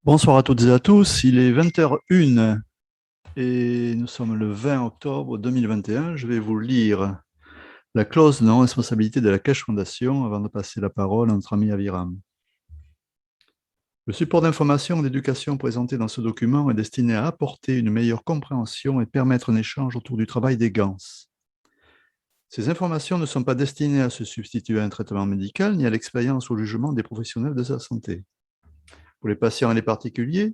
Bonsoir à toutes et à tous, il est 20h01 et nous sommes le 20 octobre 2021. Je vais vous lire la clause de non-responsabilité de la Caisse Fondation avant de passer la parole à notre ami Aviram. Le support d'information et d'éducation présenté dans ce document est destiné à apporter une meilleure compréhension et permettre un échange autour du travail des GANS. Ces informations ne sont pas destinées à se substituer à un traitement médical ni à l'expérience ou au jugement des professionnels de la santé. Pour les patients et les particuliers,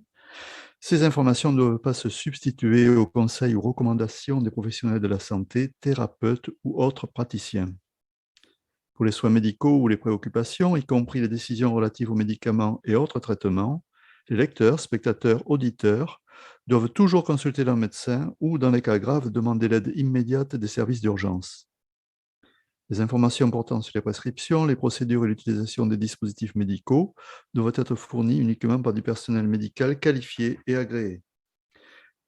ces informations ne doivent pas se substituer aux conseils ou recommandations des professionnels de la santé, thérapeutes ou autres praticiens. Pour les soins médicaux ou les préoccupations, y compris les décisions relatives aux médicaments et autres traitements, les lecteurs, spectateurs, auditeurs doivent toujours consulter leur médecin ou, dans les cas graves, demander l'aide immédiate des services d'urgence. Les informations portant sur les prescriptions, les procédures et l'utilisation des dispositifs médicaux doivent être fournies uniquement par du personnel médical qualifié et agréé.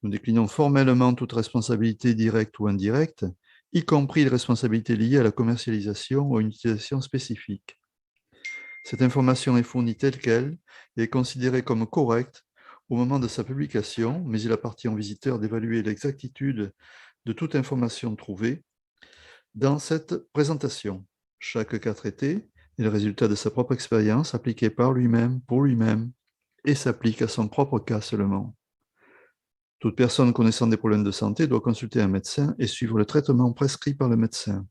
Nous déclinons formellement toute responsabilité directe ou indirecte, y compris les responsabilités liées à la commercialisation ou à une utilisation spécifique. Cette information est fournie telle qu'elle et est considérée comme correcte au moment de sa publication, mais il appartient au visiteur d'évaluer l'exactitude de toute information trouvée dans cette présentation. Chaque cas traité est le résultat de sa propre expérience appliquée par lui-même, pour lui-même, et s'applique à son propre cas seulement. Toute personne connaissant des problèmes de santé doit consulter un médecin et suivre le traitement prescrit par le médecin.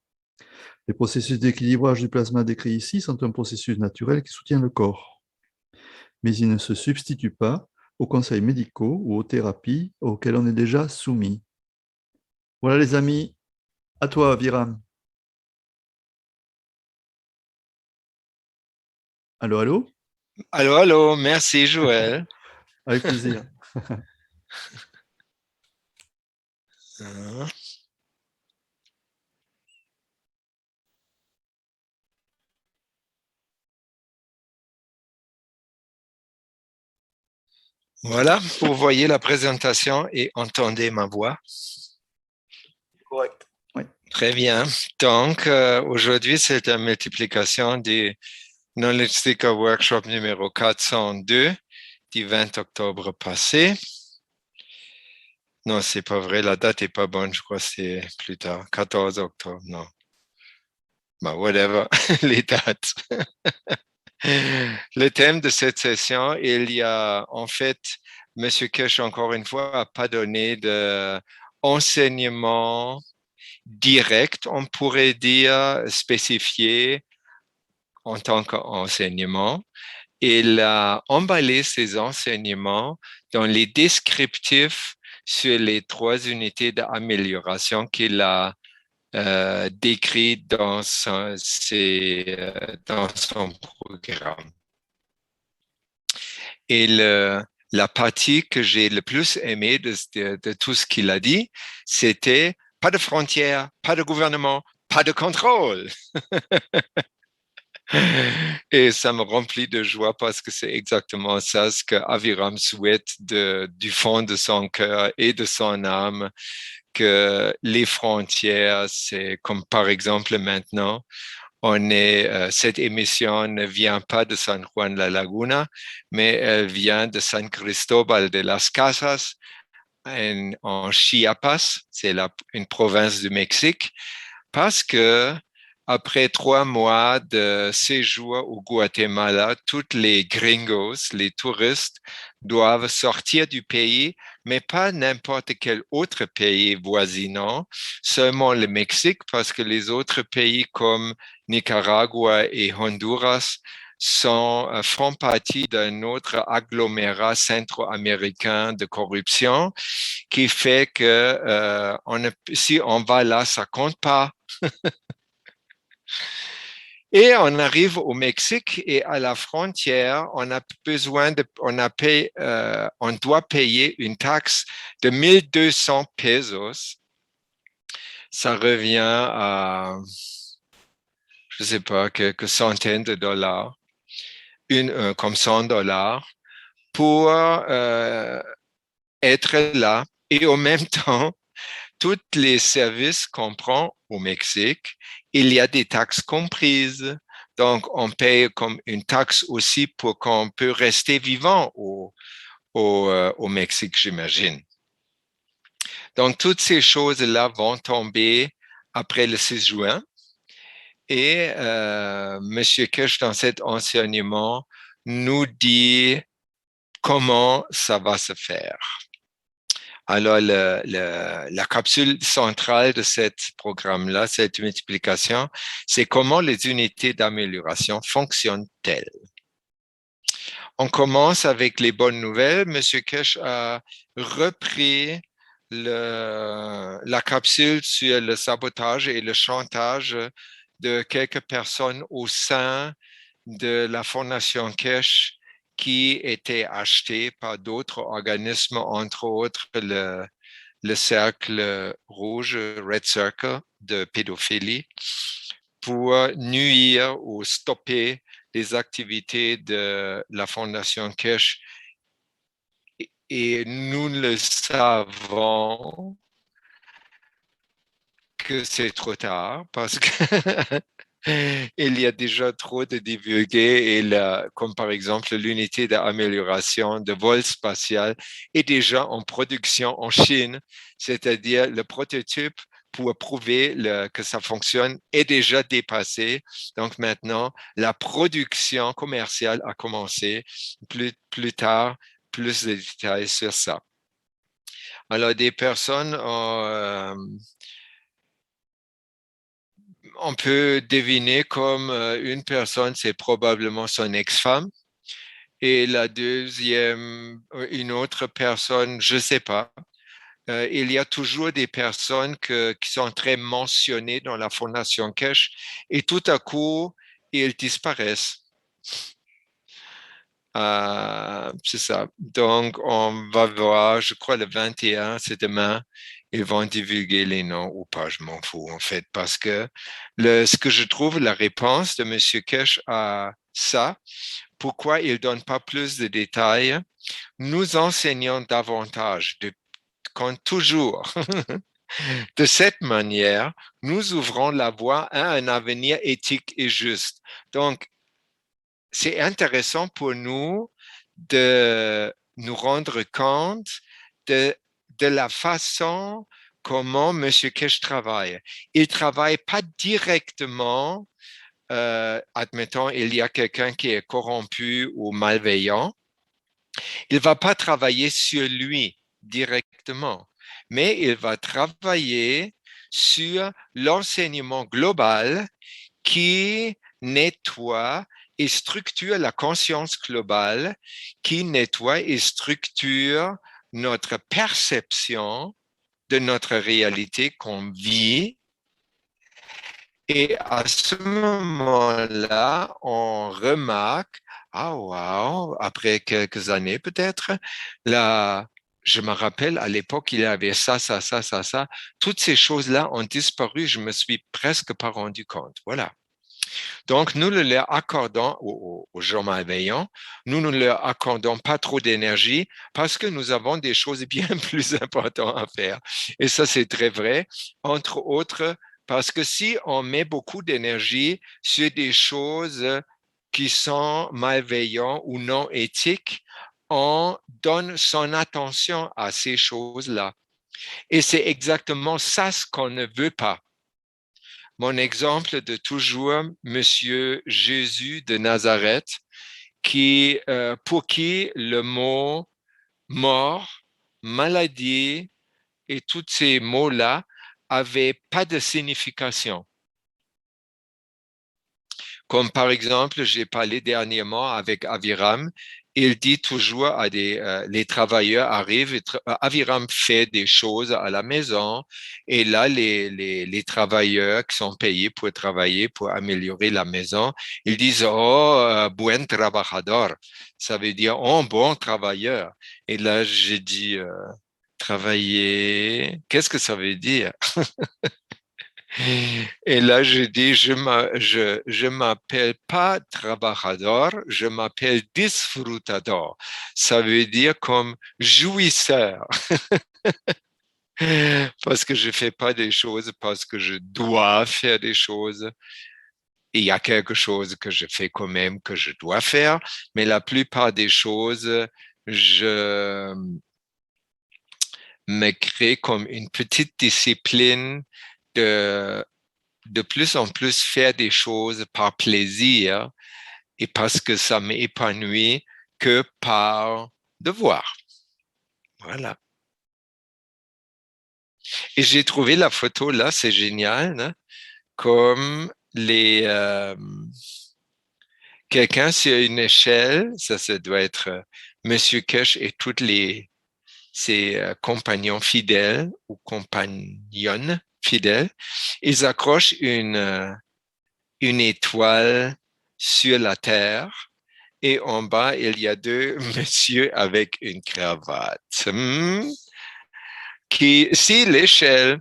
Les processus d'équilibrage du plasma décrits ici sont un processus naturel qui soutient le corps, mais ils ne se substituent pas aux conseils médicaux ou aux thérapies auxquelles on est déjà soumis. Voilà les amis, à toi Viram. Allô, allô. Allô, allô, merci Joël. Avec plaisir. Hein. Voilà, vous voyez la présentation et entendez ma voix. Correct. Oui. Très bien. Donc, aujourd'hui, c'est la multiplication du Knowledge Seeker Workshop numéro 402 du 20 octobre passé. Non, c'est pas vrai, la date est pas bonne, je crois que c'est plus tard, 14 octobre, non. Bah, whatever, les dates. Le thème de cette session, il y a en fait, Monsieur Kirsch, encore une fois, n'a pas donné d'enseignement direct, on pourrait dire spécifié en tant qu'enseignement. Il a emballé ses enseignements dans les descriptifs sur les trois unités d'amélioration qu'il a décrit dans son programme. Et la partie que j'ai le plus aimée de tout ce qu'il a dit, c'était pas de frontières, pas de gouvernement, pas de contrôle. Et ça me remplit de joie parce que c'est exactement ça ce que Aviram souhaite du fond de son cœur et de son âme, que les frontières, c'est comme par exemple maintenant, cette émission ne vient pas de San Juan de la Laguna, mais elle vient de San Cristóbal de las Casas en Chiapas, c'est une province du Mexique, parce que après 3 mois de séjour au Guatemala, tous les gringos, les touristes, doivent sortir du pays, mais pas n'importe quel autre pays voisinant, seulement le Mexique, parce que les autres pays comme Nicaragua et Honduras font partie d'un autre agglomérat centro-américain de corruption qui fait que si on va là, ça compte pas. Et on arrive au Mexique et à la frontière, on doit payer une taxe de 1200 pesos. Ça revient à, je sais pas, quelques centaines de dollars, comme 100 dollars, pour être là. Et en même temps, tous les services qu'on prend au Mexique, il y a des taxes comprises. Donc, on paye comme une taxe aussi pour qu'on peut rester vivant au Mexique, j'imagine. Donc, toutes ces choses-là vont tomber après le 6 juin. Et M. Kirsch, dans cet enseignement, nous dit comment ça va se faire. Alors, la capsule centrale de ce programme-là, cette multiplication, c'est comment les unités d'amélioration fonctionnent-elles. On commence avec les bonnes nouvelles. M. Kirsch a repris la capsule sur le sabotage et le chantage de quelques personnes au sein de la Fondation Kirsch qui étaient achetées par d'autres organismes, entre autres le Cercle Rouge, Red Circle, de pédophilie, pour nuire ou stopper les activités de la Fondation Kirsch. Et nous le savons que c'est trop tard parce que il y a déjà trop de divulgués et comme par exemple l'unité d'amélioration de vol spatial est déjà en production en Chine, c'est-à-dire le prototype pour prouver que ça fonctionne est déjà dépassé. Donc maintenant, la production commerciale a commencé. Plus tard, plus de détails sur ça. Alors, des personnes on peut deviner comme une personne, c'est probablement son ex-femme. Et la deuxième, une autre personne, je ne sais pas. Il y a toujours des personnes qui sont très mentionnées dans la Fondation Kirsch et tout à coup, ils disparaissent. C'est ça. Donc, on va voir, je crois le 21, c'est demain, ils vont divulguer les noms ou pas, je m'en fous en fait, parce que ce que je trouve, la réponse de M. Kirsch à ça, pourquoi il ne donne pas plus de détails, nous enseignons davantage, quand toujours, de cette manière, nous ouvrons la voie à un avenir éthique et juste. Donc, c'est intéressant pour nous de nous rendre compte de la façon comment M. Kirsch travaille. Il ne travaille pas directement, admettons, il y a quelqu'un qui est corrompu ou malveillant. Il ne va pas travailler sur lui directement, mais il va travailler sur l'enseignement global qui nettoie et structure la conscience globale, qui nettoie et structure notre perception de notre réalité qu'on vit. Et à ce moment-là, on remarque, ah wow, après quelques années peut-être, là, je me rappelle à l'époque, il y avait ça. Toutes ces choses-là ont disparu, je me suis presque pas rendu compte. Voilà. Donc, nous ne leur accordons aux gens malveillants, nous ne leur accordons pas trop d'énergie parce que nous avons des choses bien plus importantes à faire. Et ça, c'est très vrai. Entre autres, parce que si on met beaucoup d'énergie sur des choses qui sont malveillantes ou non éthiques, on donne son attention à ces choses-là. Et c'est exactement ça ce qu'on ne veut pas. Mon exemple de toujours, Monsieur Jésus de Nazareth, pour qui le mot mort, maladie et tous ces mots-là n'avaient pas de signification. Comme par exemple, j'ai parlé dernièrement avec Aviram, il dit toujours à les travailleurs arrivent, Aviram fait des choses à la maison et là, les travailleurs qui sont payés pour travailler, pour améliorer la maison, ils disent, oh, buen trabajador, ça veut dire, oh, bon travailleur. Et là, j'ai dit, travailler, qu'est-ce que ça veut dire? Et là, je dis, je m'appelle pas trabajador, je m'appelle disfrutador. Ça veut dire comme jouisseur. Parce que je fais pas des choses parce que je dois faire des choses. Il y a quelque chose que je fais quand même que je dois faire, mais la plupart des choses, je me crée comme une petite discipline de plus en plus faire des choses par plaisir et parce que ça m'épanouit que par devoir. Voilà. Et j'ai trouvé la photo là, c'est génial, hein, comme quelqu'un sur une échelle, ça doit être Monsieur Cash et toutes ses compagnons fidèles ou compagnonnes fidèles, ils accrochent une étoile sur la terre et en bas, il y a deux messieurs avec une cravate. Si l'échelle,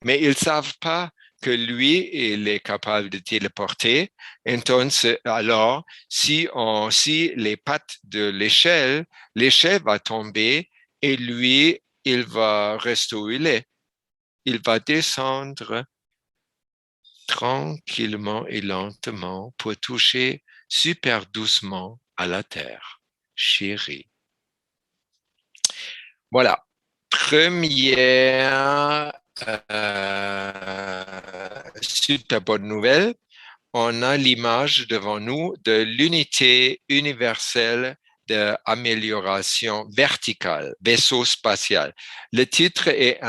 mais ils savent pas que lui, il est capable de téléporter. Alors, si les pattes de l'échelle va tomber et lui, il va rester où il est. Il va descendre tranquillement et lentement pour toucher super doucement à la terre. Chérie. Voilà. Première super bonne nouvelle. On a l'image devant nous de l'unité universelle d'amélioration verticale, vaisseau spatial. Le titre est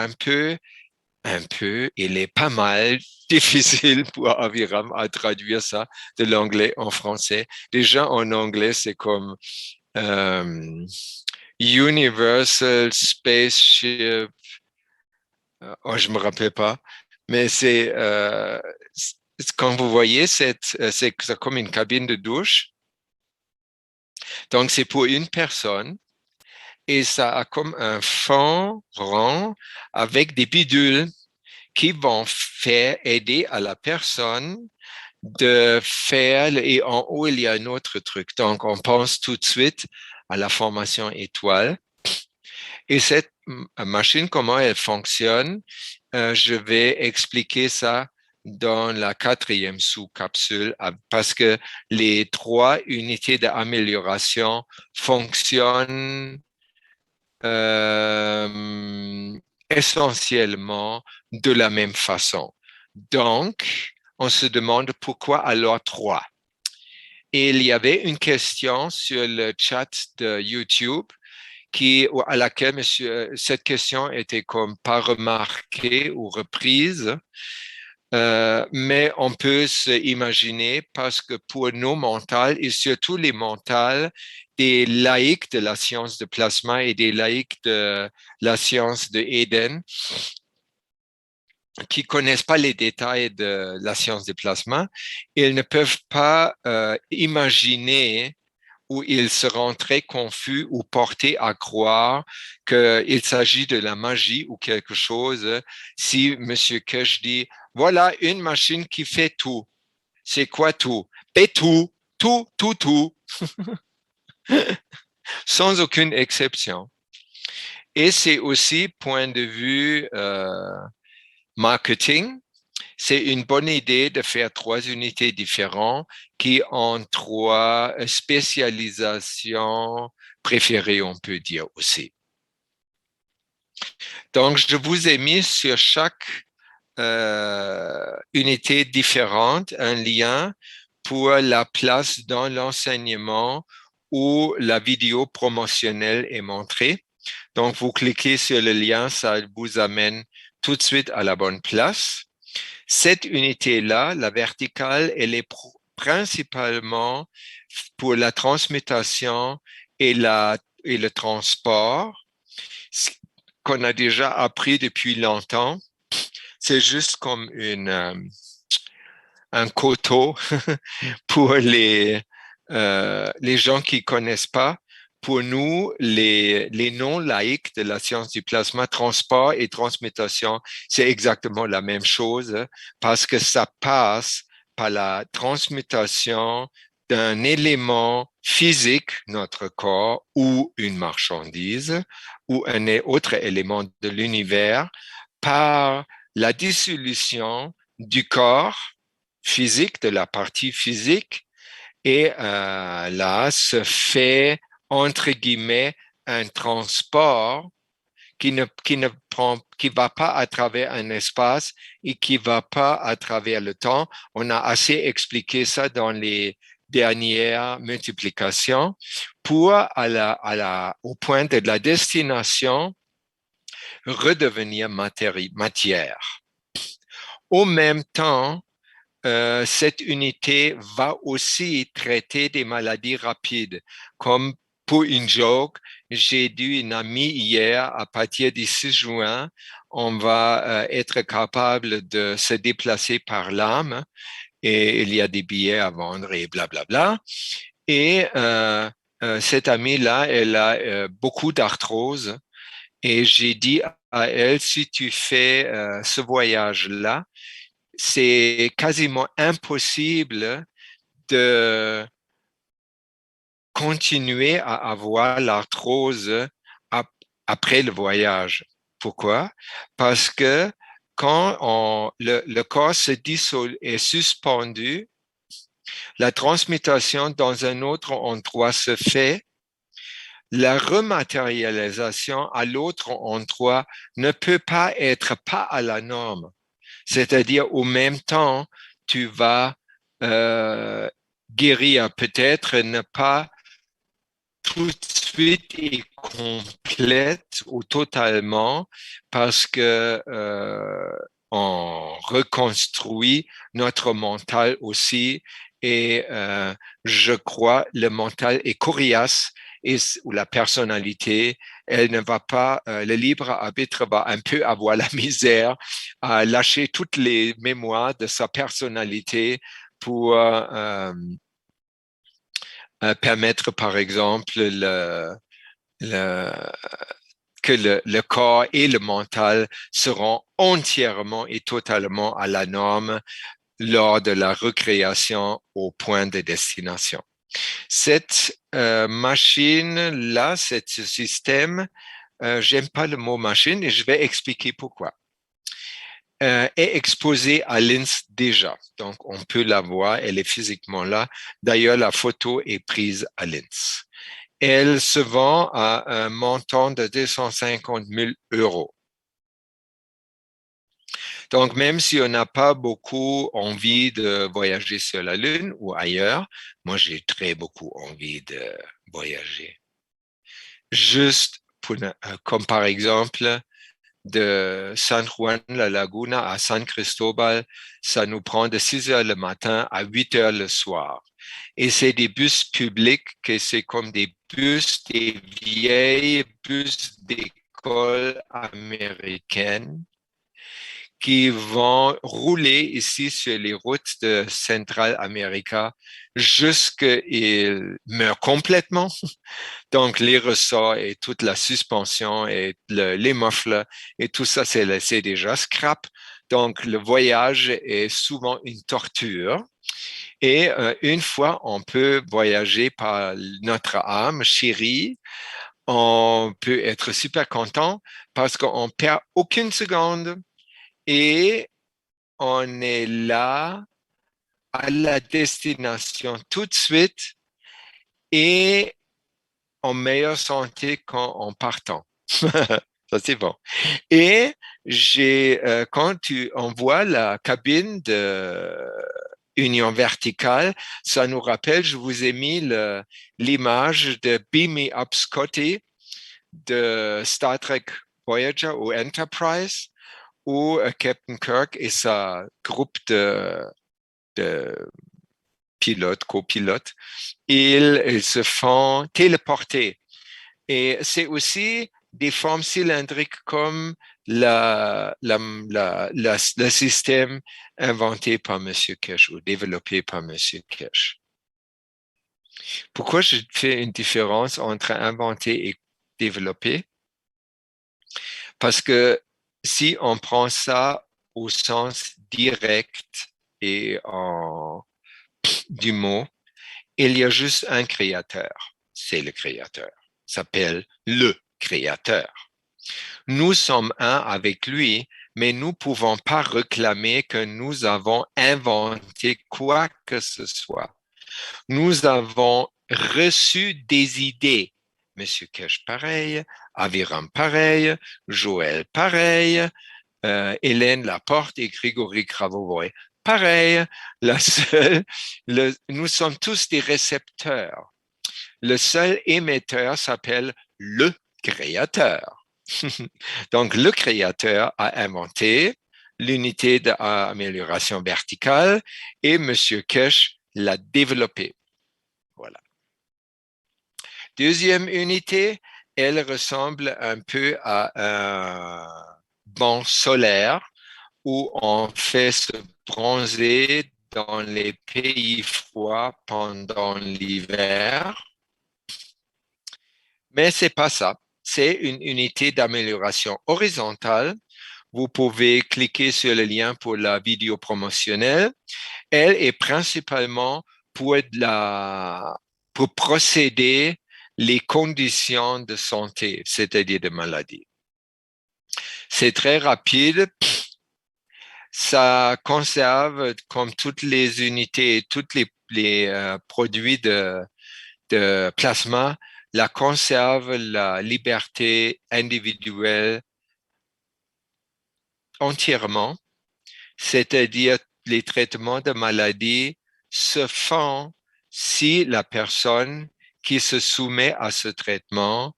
il est pas mal difficile pour Aviram à traduire ça de l'anglais en français. Déjà en anglais, c'est comme Universal Spaceship. Oh, je me rappelle pas, mais quand vous voyez c'est comme une cabine de douche. Donc c'est pour une personne et ça a comme un fond rond avec des bidules qui vont faire aider à la personne de faire, et en haut, il y a un autre truc. Donc, on pense tout de suite à la formation étoile. Et cette machine, comment elle fonctionne, je vais expliquer ça dans la 4e sous-capsule parce que les 3 unités d'amélioration fonctionnent essentiellement de la même façon. Donc, on se demande pourquoi alors 3. Et il y avait une question sur le chat de YouTube à laquelle cette question était comme pas remarquée ou reprise. Mais on peut s'imaginer parce que pour nos mentales et surtout les mentales des laïcs de la science de plasma et des laïcs de la science de Eden qui connaissent pas les détails de la science du plasma, ils ne peuvent pas imaginer où ils seront très confus ou portés à croire qu'il s'agit de la magie ou quelque chose. Si Monsieur Kesh dit, voilà une machine qui fait tout. C'est quoi tout? Et tout, tout, tout, tout, sans aucune exception. Et c'est aussi, point de vue marketing, c'est une bonne idée de faire 3 unités différentes qui ont 3 spécialisations préférées, on peut dire aussi. Donc, je vous ai mis sur chaque unité différente un lien pour la place dans l'enseignement où la vidéo promotionnelle est montrée. Donc, vous cliquez sur le lien, ça vous amène tout de suite à la bonne place. Cette unité-là, la verticale, elle est principalement pour la transmutation et le transport, ce qu'on a déjà appris depuis longtemps. C'est juste comme un coteau pour les gens qui connaissent pas. Pour nous, les non-laïcs de la science du plasma, transport et transmutation, c'est exactement la même chose parce que ça passe par la transmutation d'un élément physique, notre corps, ou une marchandise, ou un autre élément de l'univers, par la dissolution du corps physique, de la partie physique, et là se fait entre guillemets, un transport qui va pas à travers un espace et qui va pas à travers le temps. On a assez expliqué ça dans les dernières multiplications pour au point de la destination redevenir matière. Au même temps, cette unité va aussi traiter des maladies rapides, comme pour une joke, j'ai dit une amie hier, à partir du 6 juin, on va être capable de se déplacer par l'âme et il y a des billets à vendre et blablabla. Et cette amie-là, elle a beaucoup d'arthrose et j'ai dit à elle, si tu fais ce voyage-là, c'est quasiment impossible de continuer à avoir l'arthrose après le voyage. Pourquoi? Parce que quand le corps se dissout et est suspendu, la transmutation dans un autre endroit se fait. La rematérialisation à l'autre endroit ne peut pas être pas à la norme. C'est-à-dire, au même temps, tu vas guérir, peut-être ne pas tout de suite et complète ou totalement, parce que on reconstruit notre mental aussi. Et je crois le mental est coriace et ou la personnalité, elle ne va pas, le libre arbitre va un peu avoir la misère à lâcher toutes les mémoires de sa personnalité pour permettre, par exemple, le, que le corps et le mental seront entièrement et totalement à la norme lors de la recréation au point de destination. Cette machine-là, ce système, j'aime pas le mot machine et je vais expliquer pourquoi. Est exposée à l'INS déjà. Donc, on peut la voir, elle est physiquement là. D'ailleurs, la photo est prise à l'INS. Elle se vend à un montant de 250 000 euros. Donc, même si on n'a pas beaucoup envie de voyager sur la Lune ou ailleurs, moi, j'ai très beaucoup envie de voyager. Juste pour, comme par exemple, de San Juan La Laguna à San Cristobal, ça nous prend de 6 heures le matin à 8 heures le soir. Et c'est des bus publics que c'est comme des vieilles bus d'école américaines qui vont rouler ici sur les routes de Central America jusqu'à ils meurent complètement. Donc, les ressorts et toute la suspension et les mufflers et tout ça, c'est déjà scrap. Donc, le voyage est souvent une torture. Et une fois, on peut voyager par notre âme chérie. On peut être super content parce qu'on perd aucune seconde et on est là à la destination tout de suite et en meilleure santé qu'en partant. Ça, c'est bon. Et quand on voit la cabine de Union Verticale, ça nous rappelle, je vous ai mis l'image de Beam Me Up Scotty de Star Trek Voyager ou Enterprise, où Captain Kirk et sa groupe de pilotes, copilotes, ils se font téléporter. Et c'est aussi des formes cylindriques comme le système inventé par M. Kesh ou développé par M. Kesh. Pourquoi je fais une différence entre inventé et développé? Parce que si on prend ça au sens direct et du mot, il y a juste un créateur. C'est le créateur. S'appelle le créateur. Nous sommes un avec lui, mais nous ne pouvons pas réclamer que nous avons inventé quoi que ce soit. Nous avons reçu des idées Monsieur Cash pareil, Aviram pareil, Joël pareil, Hélène Laporte et Grégory Cravovoy pareil. Nous sommes tous des récepteurs. Le seul émetteur s'appelle le créateur. Donc, le créateur a inventé l'unité d'amélioration verticale et M. Cash l'a développée. Voilà. Deuxième unité, elle ressemble un peu à un banc solaire où on fait se bronzer dans les pays froids pendant l'hiver. Mais c'est pas ça. C'est une unité d'amélioration horizontale. Vous pouvez cliquer sur le lien pour la vidéo promotionnelle. Elle est principalement pour procéder les conditions de santé, c'est-à-dire de maladie. C'est très rapide. Ça conserve, comme toutes les unités, tous les produits de plasma, la conserve la liberté individuelle entièrement, c'est-à-dire les traitements de maladie se font si la personne qui se soumet à ce traitement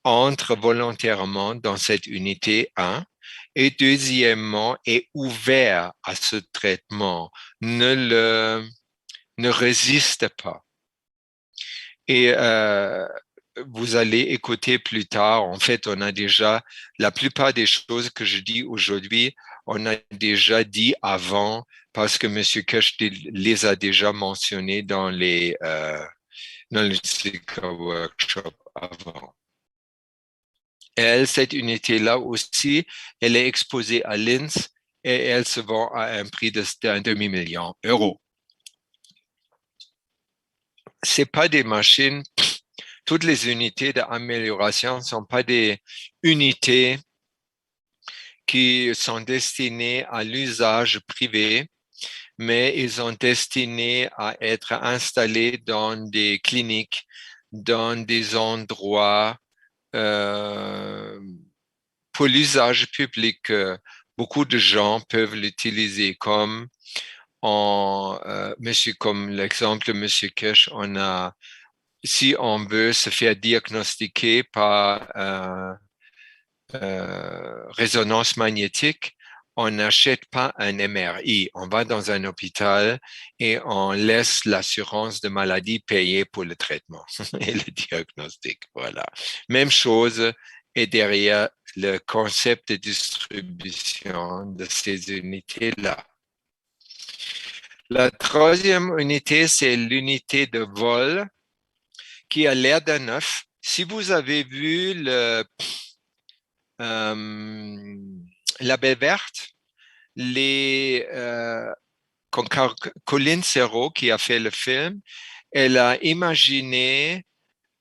entre volontairement dans cette unité 1 et deuxièmement est ouvert à ce traitement, ne résiste pas. Et vous allez écouter plus tard. En fait, on a déjà la plupart des choses que je dis aujourd'hui, on a déjà dit avant parce que M. Cash les a déjà mentionnées dans le Zika Workshop avant. Cette unité-là aussi, elle est exposée à l'INS et elle se vend à un prix d'un demi-million d'euros. C'est pas des machines. Toutes les unités d'amélioration ne sont pas des unités qui sont destinées à l'usage privé, mais ils sont destinés à être installés dans des cliniques, dans des endroits pour l'usage public. Beaucoup de gens peuvent l'utiliser comme comme l'exemple de M. Cash, si on veut se faire diagnostiquer par résonance magnétique, on n'achète pas un MRI. On va dans un hôpital et on laisse l'assurance de maladie payer pour le traitement et le diagnostic. Voilà. Même chose est derrière le concept de distribution de ces unités-là. La troisième unité, c'est l'unité de vol qui a l'air d'un œuf. Si vous avez vu la Belle Verte, Colin Serrault, qui a fait le film, elle a imaginé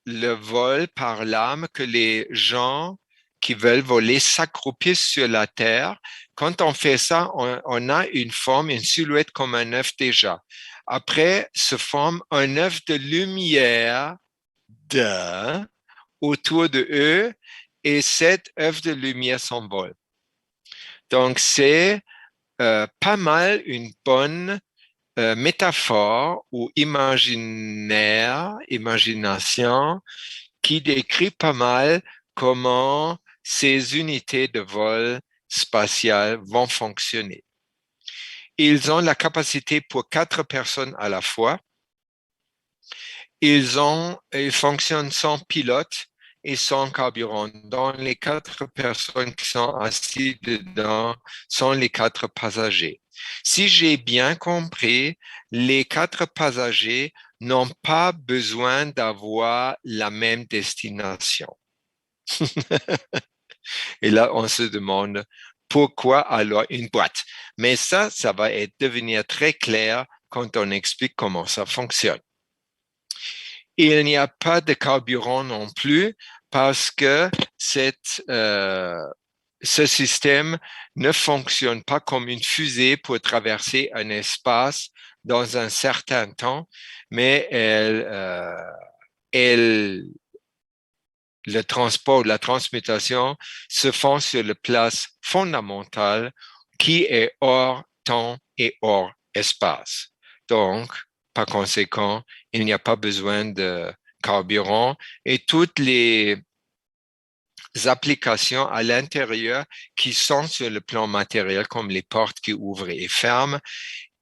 le vol par l'âme que les gens qui veulent voler s'accroupissent sur la terre. Quand on fait ça, on a une forme, une silhouette comme un œuf déjà. Après, se forme un œuf de lumière autour de eux et cet œuf de lumière s'envole. Donc, c'est pas mal une bonne métaphore ou imagination qui décrit pas mal comment ces unités de vol spatial vont fonctionner. Ils ont la capacité pour 4 personnes à la fois. Ils fonctionnent sans pilote et sans carburant. Donc, les 4 personnes qui sont assises dedans sont les 4 passagers. Si j'ai bien compris, les 4 passagers n'ont pas besoin d'avoir la même destination. Et là, on se demande pourquoi alors une boîte. Mais ça va devenir très clair quand on explique comment ça fonctionne. Il n'y a pas de carburant non plus parce que ce système ne fonctionne pas comme une fusée pour traverser un espace dans un certain temps, mais elle le transport, la transmutation se font sur la place fondamentale qui est hors temps et hors espace. Donc, par conséquent, il n'y a pas besoin de carburant et toutes les applications à l'intérieur qui sont sur le plan matériel, comme les portes qui ouvrent et ferment,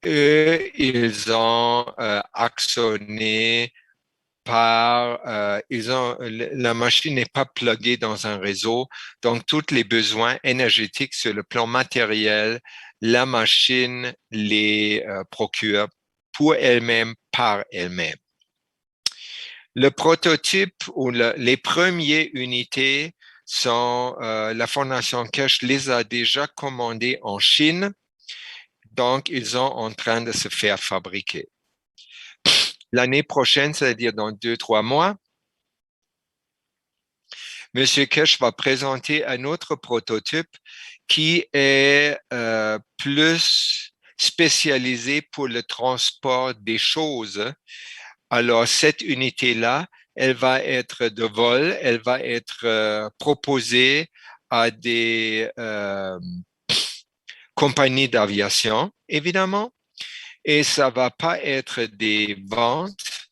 eux, ils ont actionné la machine n'est pas pluguée dans un réseau, donc tous les besoins énergétiques sur le plan matériel, la machine les procure pour elle-même, par elle-même. Le prototype ou les premières unités sont, la Fondation Cash les a déjà commandées en Chine, donc ils sont en train de se faire fabriquer. L'année prochaine, c'est-à-dire dans 2-3 mois, Monsieur Cash va présenter un autre prototype qui est plus spécialisé pour le transport des choses. Alors, cette unité-là, elle va être de vol, elle va être proposée à des compagnies d'aviation, évidemment, et ça va pas être des ventes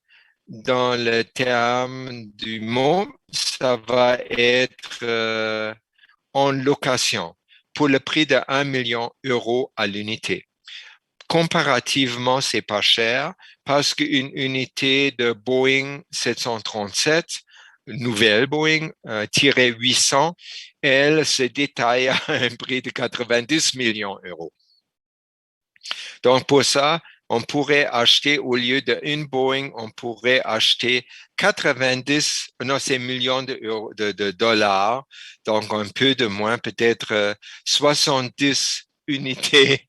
dans le terme du mot, ça va être en location pour le prix de 1 million d'euros à l'unité. Comparativement, c'est pas cher parce qu'une unité de Boeing 737, nouvelle Boeing, tirée 800, elle se détaille à un prix de 90 millions d'euros. Donc, pour ça, on pourrait acheter, au lieu d'une Boeing, on pourrait acheter 90, non, c'est millions de dollars, donc un peu de moins, peut-être 70 unités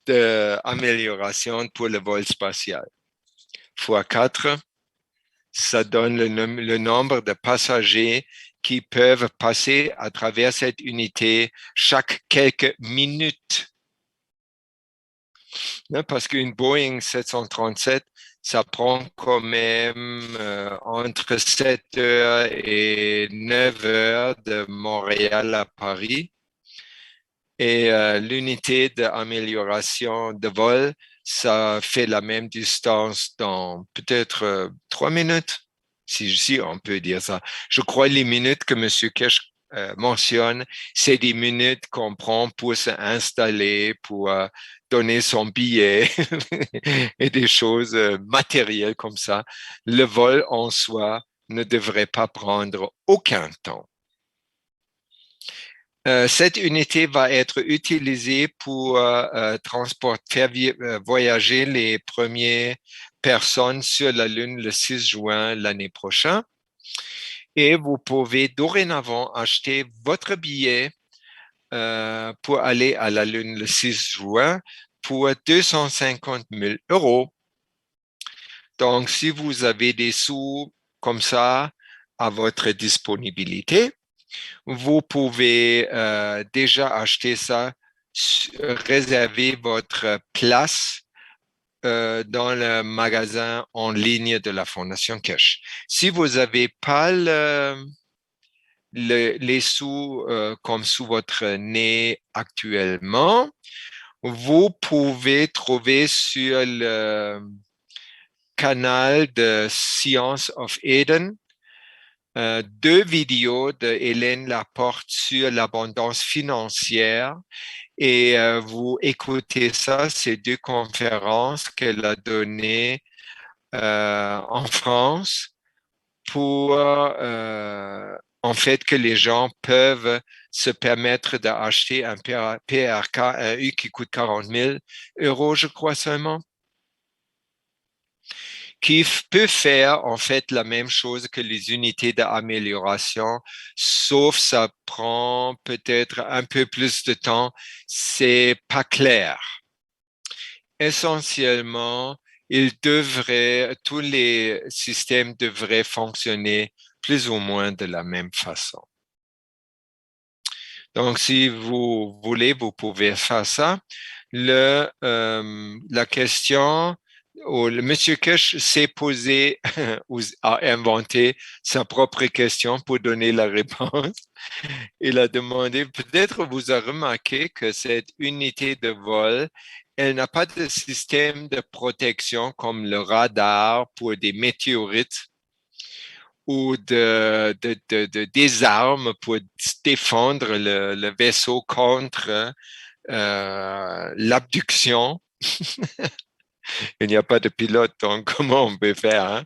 d'amélioration pour le vol spatial. Fois 4, ça donne le nombre de passagers qui peuvent passer à travers cette unité chaque quelques minutes. Parce qu'une Boeing 737, ça prend quand même entre 7 heures et 9 heures de Montréal à Paris. Et l'unité d'amélioration de vol, ça fait la même distance dans peut-être 3 minutes, si on peut dire ça. Je crois les minutes que M. Kesh mentionne, c'est des minutes qu'on prend pour s'installer, pour donner son billet et des choses matérielles comme ça. Le vol en soi ne devrait pas prendre aucun temps. Cette unité va être utilisée pour faire voyager les premières personnes sur la Lune le 6 juin l'année prochaine. Et vous pouvez dorénavant acheter votre billet pour aller à la Lune le 6 juin pour 250 000 euros. Donc, si vous avez des sous comme ça à votre disponibilité, vous pouvez déjà acheter ça, réserver votre place dans le magasin en ligne de la Fondation Cash. Si vous n'avez pas les sous comme sous votre nez actuellement, vous pouvez trouver sur le canal de Science of Eden 2 vidéos de Hélène Laporte sur l'abondance financière et vous écoutez ça, ces 2 conférences qu'elle a données en France pour en fait que les gens peuvent se permettre d'acheter un PRK, un U qui coûte 40 000 euros, je crois seulement, qui peut faire en fait la même chose que les unités d'amélioration, sauf ça prend peut-être un peu plus de temps, c'est pas clair. Essentiellement, tous les systèmes devraient fonctionner plus ou moins de la même façon. Donc, si vous voulez, vous pouvez faire ça. La question le monsieur Kirsch s'est posé ou a inventé sa propre question pour donner la réponse. Il a demandé, peut-être vous avez remarqué que cette unité de vol, elle n'a pas de système de protection comme le radar pour des météorites ou des armes pour défendre le vaisseau contre l'abduction. Il n'y a pas de pilote, donc comment on peut faire, hein?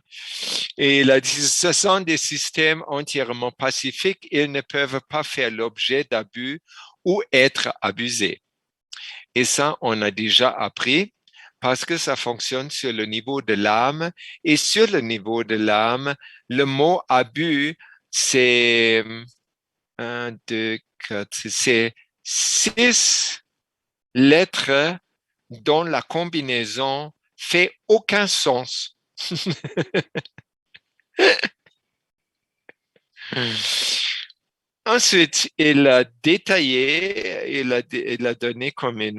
Et il a dit, ce sont des systèmes entièrement pacifiques, ils ne peuvent pas faire l'objet d'abus ou être abusés. Et ça, on a déjà appris parce que ça fonctionne sur le niveau de l'âme. Et sur le niveau de l'âme, le mot abus, c'est un, deux, quatre, c'est 6 lettres dont la combinaison fait aucun sens. Ensuite, il a détaillé, il a donné comme un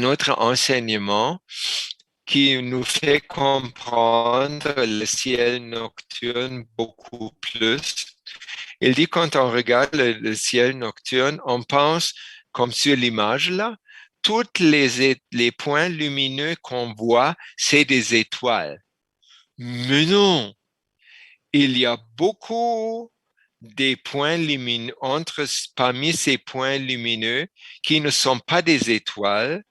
autre enseignement qui nous fait comprendre le ciel nocturne beaucoup plus. Il dit quand on regarde le ciel nocturne, on pense, comme sur l'image là, tous les points lumineux qu'on voit, c'est des étoiles. Mais non, il y a beaucoup des points lumineux parmi ces points lumineux qui ne sont pas des étoiles,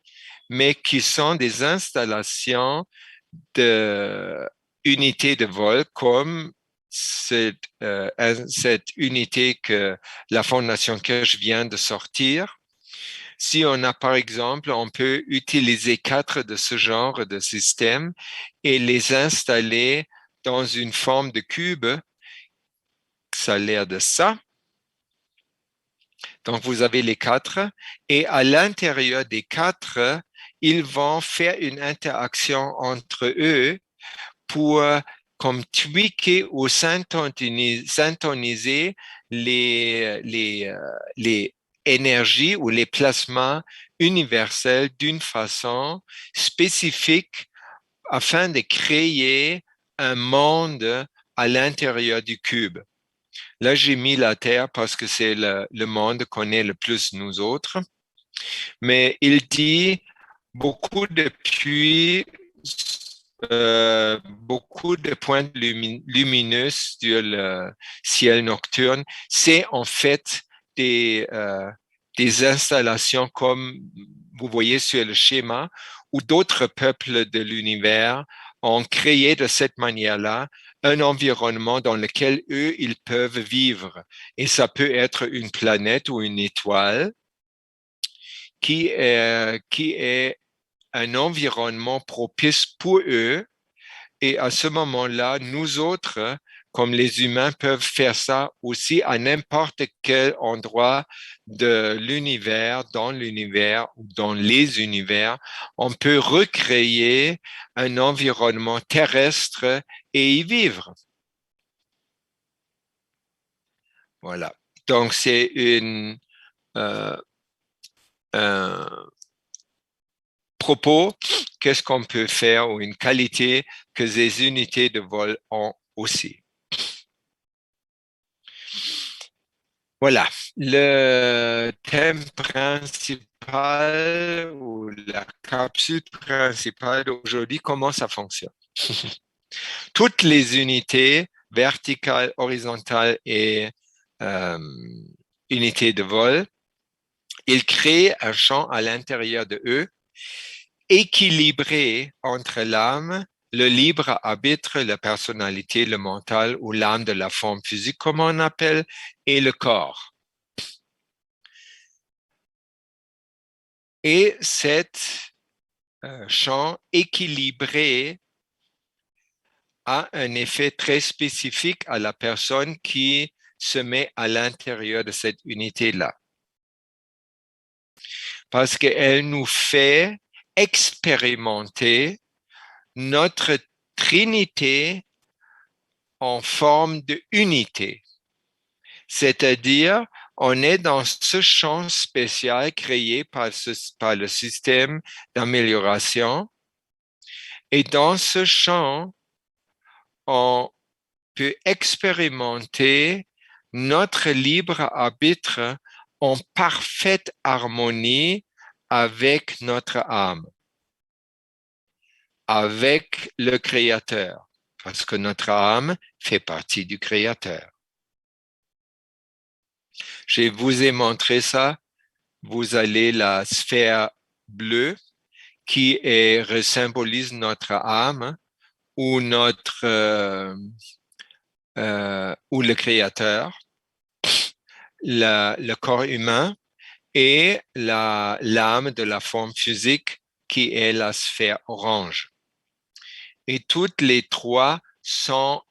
mais qui sont des installations d'unités de vol comme cette unité que la Fondation Kirsch vient de sortir. Si on a, par exemple, on peut utiliser 4 de ce genre de système et les installer dans une forme de cube. Ça a l'air de ça. Donc, vous avez les 4 et à l'intérieur des 4, ils vont faire une interaction entre eux pour comme tweaker ou syntoniser les énergies ou les placements universels d'une façon spécifique afin de créer un monde à l'intérieur du cube. Là, j'ai mis la Terre parce que c'est le monde qu'on connaît le plus nous autres. Mais il dit beaucoup de puits, beaucoup de points lumineux sur le ciel nocturne. C'est en fait des installations comme vous voyez sur le schéma où d'autres peuples de l'univers ont créé de cette manière-là un environnement dans lequel eux, ils peuvent vivre. Et ça peut être une planète ou une étoile qui est un environnement propice pour eux. Et à ce moment-là, nous autres, comme les humains, peuvent faire ça aussi à n'importe quel endroit de l'univers, ou dans les univers. On peut recréer un environnement terrestre et y vivre. Voilà. Donc, c'est un propos, qu'est-ce qu'on peut faire ou une qualité que ces unités de vol ont aussi. Voilà, le thème principal ou la capsule principale d'aujourd'hui, comment ça fonctionne. Toutes les unités verticales, horizontales et unités de vol, ils créent un champ à l'intérieur de eux équilibré entre l'âme, le libre arbitre, la personnalité, le mental ou l'âme de la forme physique, comme on appelle, et le corps. Et cet champ équilibré a un effet très spécifique à la personne qui se met à l'intérieur de cette unité-là. Parce qu'elle nous fait expérimenter notre trinité en forme de unité. C'est-à-dire, on est dans ce champ spécial créé par le système d'amélioration. Et dans ce champ, on peut expérimenter notre libre arbitre en parfaite harmonie avec notre âme, avec le Créateur, parce que notre âme fait partie du Créateur. Je vous ai montré ça. Vous avez la sphère bleue qui symbolise notre âme ou ou le Créateur, le corps humain et l'âme de la forme physique qui est la sphère orange. Et toutes les trois sont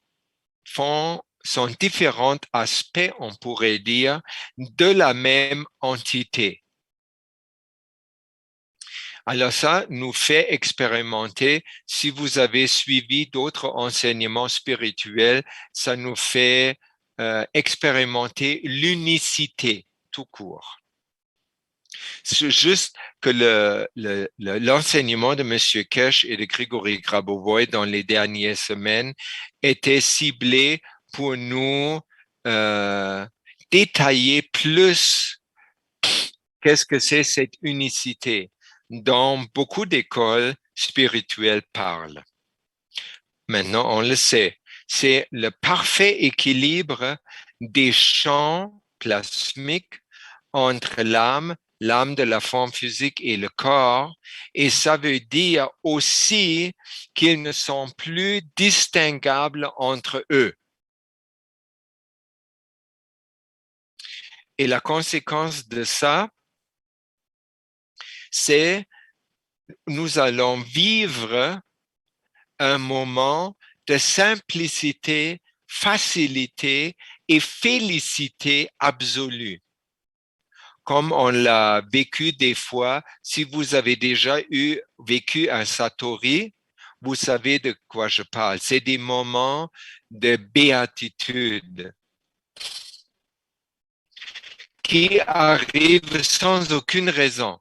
différents aspects, on pourrait dire, de la même entité. Alors ça nous fait expérimenter, si vous avez suivi d'autres enseignements spirituels, ça nous fait expérimenter l'unicité tout court. C'est juste que l'enseignement de M. Kesh et de Grigory Grabovoy dans les dernières semaines était ciblé pour nous détailler plus qu'est-ce que c'est cette unicité dont beaucoup d'écoles spirituelles parlent. Maintenant, on le sait, c'est le parfait équilibre des champs plasmiques entre l'âme de la forme physique et le corps, et ça veut dire aussi qu'ils ne sont plus distinguables entre eux. Et la conséquence de ça, c'est nous allons vivre un moment de simplicité, facilité et félicité absolue. Comme on l'a vécu des fois, si vous avez déjà vécu un Satori, vous savez de quoi je parle. C'est des moments de béatitude qui arrivent sans aucune raison.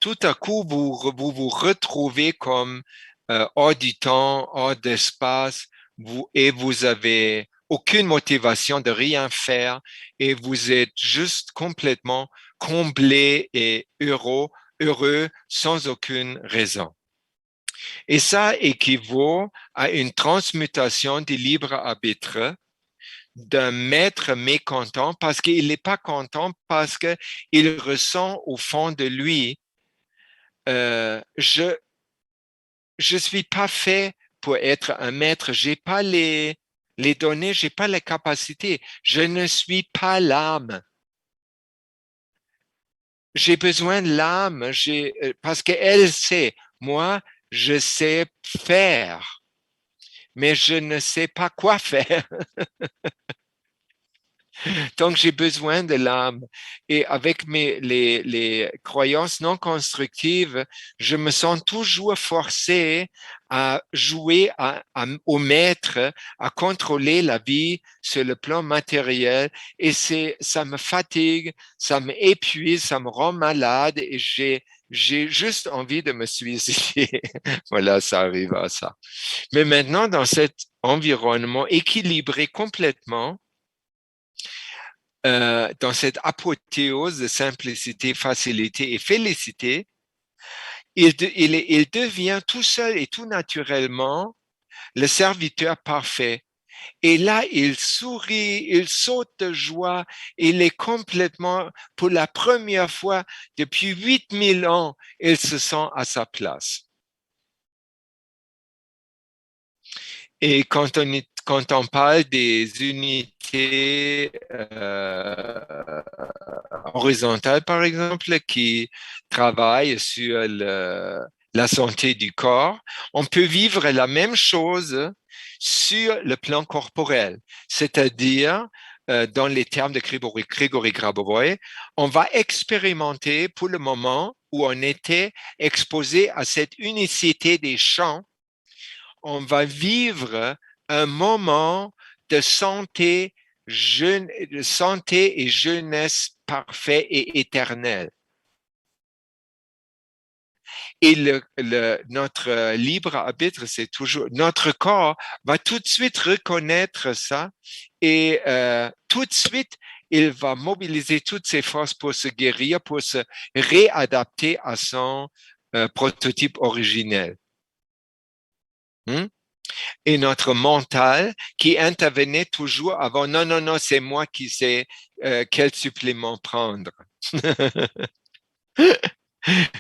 Tout à coup, vous vous retrouvez comme hors du temps, hors d'espace, et vous avez aucune motivation de rien faire et vous êtes juste complètement comblé et heureux sans aucune raison. Et ça équivaut à une transmutation du libre arbitre d'un maître mécontent parce qu'il n'est pas content parce qu'il ressent au fond de lui je suis pas fait pour être un maître, j'ai pas les données, j'ai pas les capacités, je ne suis pas l'âme. J'ai besoin de l'âme, parce qu'elle sait, moi, je sais faire, mais je ne sais pas quoi faire. Donc, j'ai besoin de l'âme. Et avec les croyances non constructives, je me sens toujours forcé à jouer au maître, à contrôler la vie sur le plan matériel. Et ça me fatigue, ça m'épuise, ça me rend malade et j'ai juste envie de me suicider. Voilà, ça arrive à ça. Mais maintenant, dans cet environnement équilibré complètement, dans cette apothéose de simplicité, facilité et félicité, il devient tout seul et tout naturellement le serviteur parfait. Et là, il sourit, il saute de joie, il est complètement, pour la première fois depuis 8000 ans, il se sent à sa place. Et quand on parle des unités horizontales, par exemple, qui travaillent sur la santé du corps, on peut vivre la même chose sur le plan corporel, c'est-à-dire, dans les termes de Grigory Grabovoy, on va expérimenter pour le moment où on était exposé à cette unicité des champs, on va vivre un moment de santé santé et jeunesse parfait et éternel. Et notre libre arbitre, c'est toujours, notre corps va tout de suite reconnaître ça et tout de suite, il va mobiliser toutes ses forces pour se guérir, pour se réadapter à son prototype originel. Et notre mental qui intervenait toujours avant, non, non, non, c'est moi qui sais quel supplément prendre.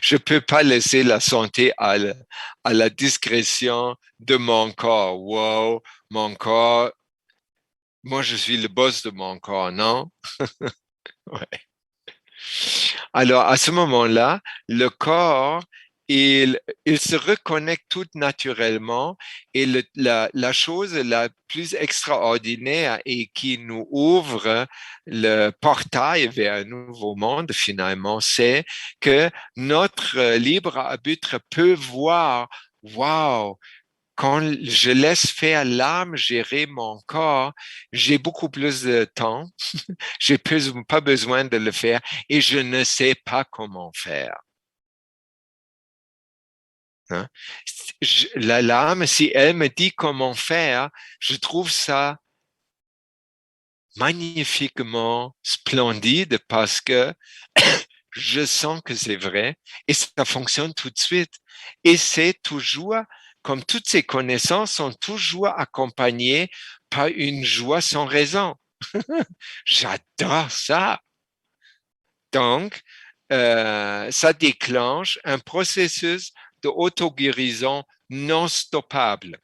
Je peux pas laisser la santé à la discrétion de mon corps. Wow, mon corps, moi je suis le boss de mon corps, non? Ouais. Alors à ce moment-là, le corps, il se reconnecte tout naturellement et la chose la plus extraordinaire et qui nous ouvre le portail vers un nouveau monde finalement, c'est que notre libre arbitre peut voir, wow, quand je laisse faire l'âme gérer mon corps, j'ai beaucoup plus de temps, j'ai pas besoin de le faire et je ne sais pas comment faire. Hein? L'âme, si elle me dit comment faire, je trouve ça magnifiquement splendide parce que je sens que c'est vrai et ça fonctionne tout de suite. Et c'est toujours, comme toutes ces connaissances sont toujours accompagnées par une joie sans raison. J'adore ça. Donc, ça déclenche un processus de auto-guérison non stoppable.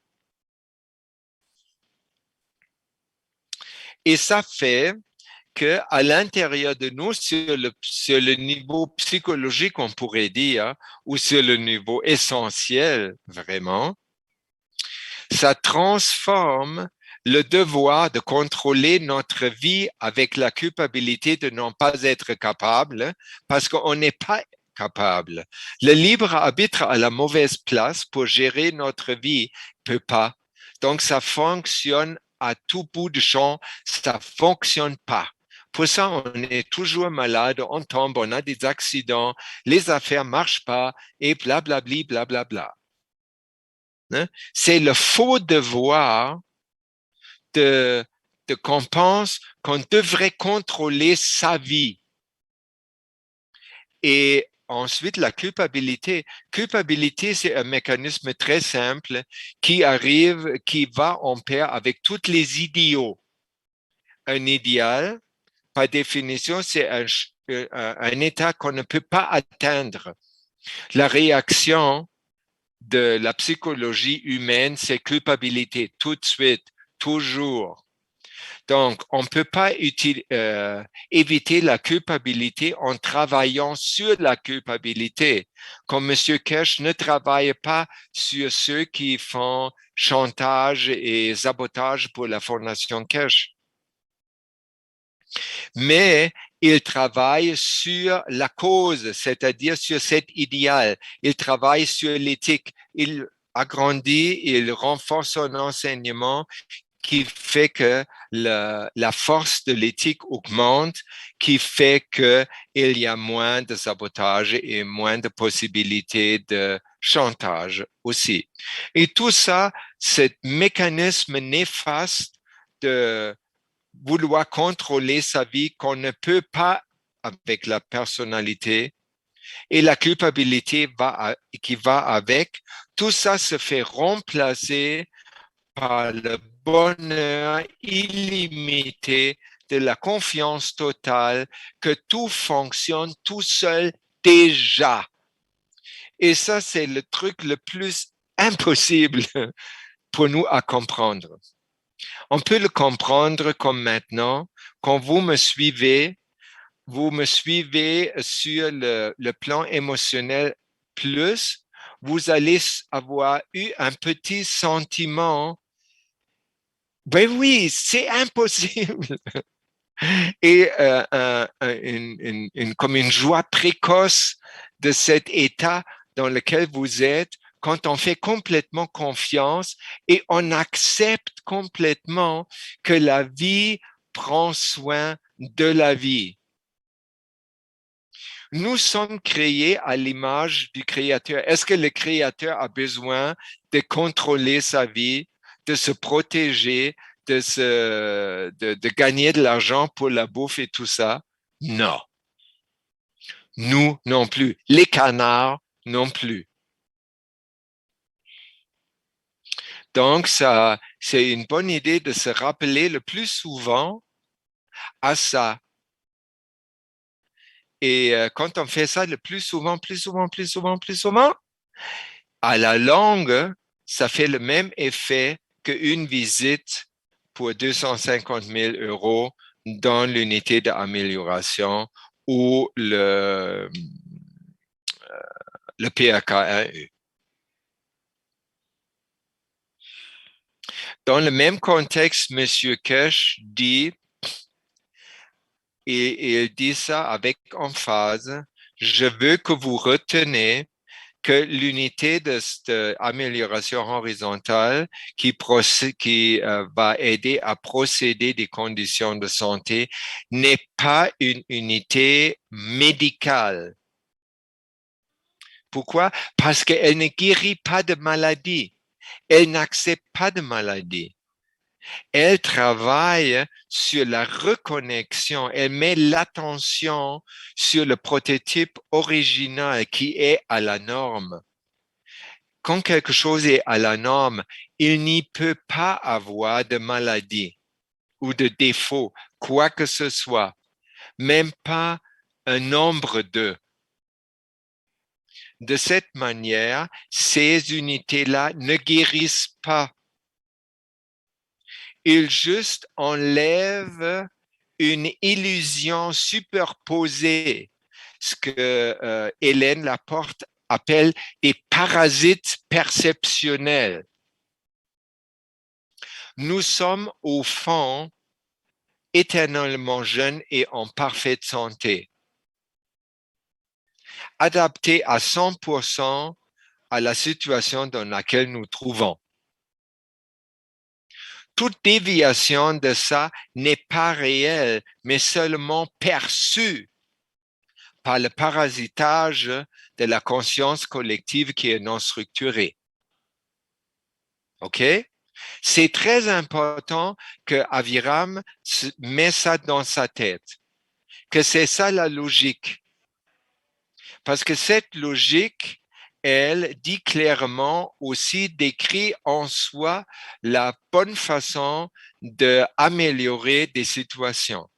Et ça fait que à l'intérieur de nous, sur le niveau psychologique, on pourrait dire, ou sur le niveau essentiel, vraiment, ça transforme le devoir de contrôler notre vie avec la culpabilité de n'en pas être capable, parce qu'on n'est pas capable. Le libre arbitre a la mauvaise place pour gérer notre vie, peut pas. Donc ça fonctionne à tout bout de champ, ça fonctionne pas. Pour ça, on est toujours malade, on tombe, on a des accidents, les affaires marchent pas et blablabli, blablabla. Hein? C'est le faux devoir de qu'on pense qu'on devrait contrôler sa vie. Et ensuite, la culpabilité. Culpabilité, c'est un mécanisme très simple qui arrive, qui va en pair avec tous les idéaux. Un idéal, par définition, c'est un état qu'on ne peut pas atteindre. La réaction de la psychologie humaine, c'est culpabilité, tout de suite, toujours. Donc, on ne peut pas éviter la culpabilité en travaillant sur la culpabilité. Comme M. Kesh ne travaille pas sur ceux qui font chantage et sabotage pour la Fondation Kesh. Mais il travaille sur la cause, c'est-à-dire sur cet idéal. Il travaille sur l'éthique. Il agrandit, il renforce son enseignement qui fait que la force de l'éthique augmente, qui fait qu'il y a moins de sabotage et moins de possibilités de chantage aussi. Et tout ça, ce mécanisme néfaste de vouloir contrôler sa vie qu'on ne peut pas avec la personnalité et la culpabilité qui va avec, tout ça se fait remplacer par le bonheur illimité de la confiance totale que tout fonctionne tout seul déjà. Et ça, c'est le truc le plus impossible pour nous à comprendre. On peut le comprendre comme maintenant, quand vous me suivez sur le plan émotionnel plus, vous allez avoir eu un petit sentiment. Ben oui, c'est impossible. Et comme une joie précoce de cet état dans lequel vous êtes quand on fait complètement confiance et on accepte complètement que la vie prend soin de la vie. Nous sommes créés à l'image du Créateur. Est-ce que le Créateur a besoin de contrôler sa vie, de se protéger, de gagner de l'argent pour la bouffe et tout ça? Non. Nous non plus. Les canards non plus. Donc, ça, c'est une bonne idée de se rappeler le plus souvent à ça. Et quand on fait ça le plus souvent, à la longue, ça fait le même effet qu'une visite pour 250 000 euros dans l'unité d'amélioration ou le PAK1E. Dans le même contexte, M. Kesh dit, et il dit ça avec emphase, je veux que vous retenez que l'unité d'amélioration horizontale qui va aider à procéder des conditions de santé n'est pas une unité médicale. Pourquoi? Parce qu'elle ne guérit pas de maladie. Elle n'accepte pas de maladie. Elle travaille sur la reconnexion. Elle met l'attention sur le prototype original qui est à la norme. Quand quelque chose est à la norme, il n'y peut pas avoir de maladie ou de défaut, quoi que ce soit, même pas un nombre de. De cette manière, ces unités-là ne guérissent pas. Ils juste enlèvent une illusion superposée, ce que Hélène Laporte appelle des parasites perceptionnels. Nous sommes au fond éternellement jeunes et en parfaite santé, adaptés à 100% à la situation dans laquelle nous trouvons. Toute déviation de ça n'est pas réelle, mais seulement perçue par le parasitage de la conscience collective qui est non structurée. OK? C'est très important que Aviram met ça dans sa tête, que c'est ça la logique. Parce que cette logique, elle dit clairement aussi, décrit en soi la bonne façon d'améliorer des situations.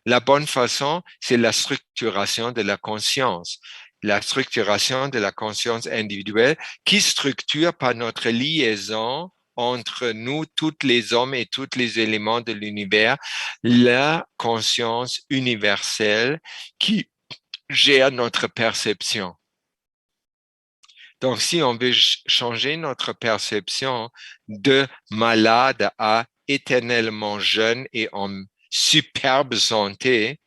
La bonne façon, c'est la structuration de la conscience. La structuration de la conscience individuelle qui structure par notre liaison entre nous, tous les hommes et tous les éléments de l'univers, la conscience universelle qui gère notre perception. Donc, si on veut changer notre perception de malade à éternellement jeune et en superbe santé,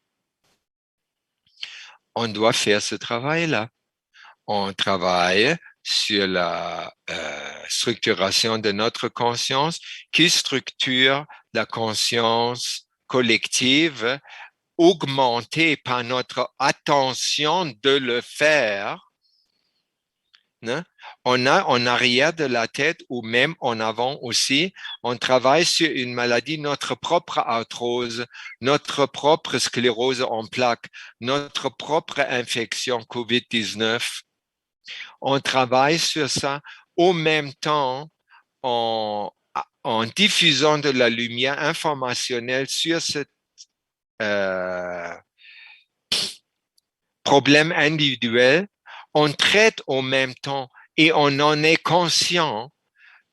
on doit faire ce travail-là. On travaille sur la structuration de notre conscience qui structure la conscience collective augmentée par notre attention de le faire. Hein? On a en arrière de la tête ou même en avant aussi, on travaille sur une maladie, notre propre arthrose, notre propre sclérose en plaques, notre propre infection COVID-19. On travaille sur ça au même temps en diffusant de la lumière informationnelle sur ce problème individuel. On traite au même temps et on en est conscient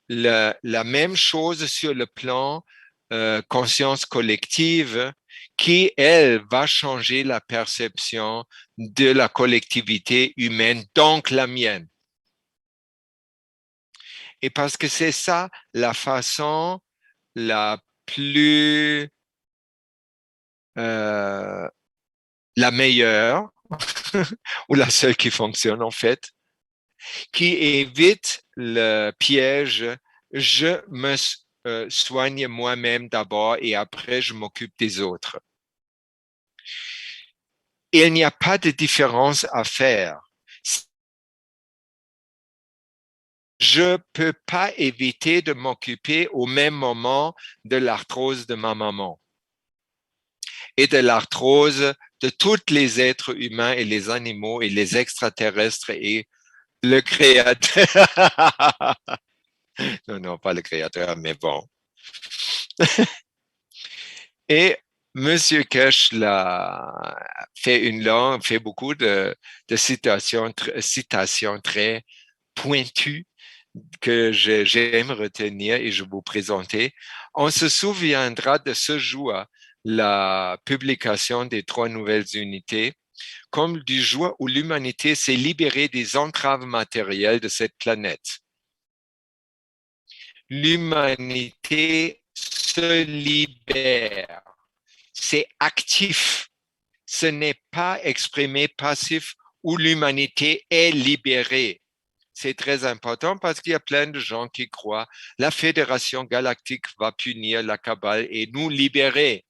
la même chose sur le plan conscience collective qui, elle, va changer la perception de la collectivité humaine, donc la mienne. Et parce que c'est ça la façon la plus, la meilleure, ou la seule qui fonctionne en fait, qui évite le piège soigne moi-même d'abord et après je m'occupe des autres. Il n'y a pas de différence à faire. Je ne peux pas éviter de m'occuper au même moment de l'arthrose de ma maman et de l'arthrose de tous les êtres humains et les animaux et les extraterrestres et le créateur. Non, non, pas le créateur, mais bon. Et Monsieur Kesh fait beaucoup de citations très pointues que j'aime retenir et je vous présenter. On se souviendra de ce jour, la publication des 3 nouvelles unités, comme du jour où l'humanité s'est libérée des entraves matérielles de cette planète. L'humanité se libère. C'est actif. Ce n'est pas exprimé passif où l'humanité est libérée. C'est très important parce qu'il y a plein de gens qui croient la Fédération galactique va punir la Kabbale et nous libérer.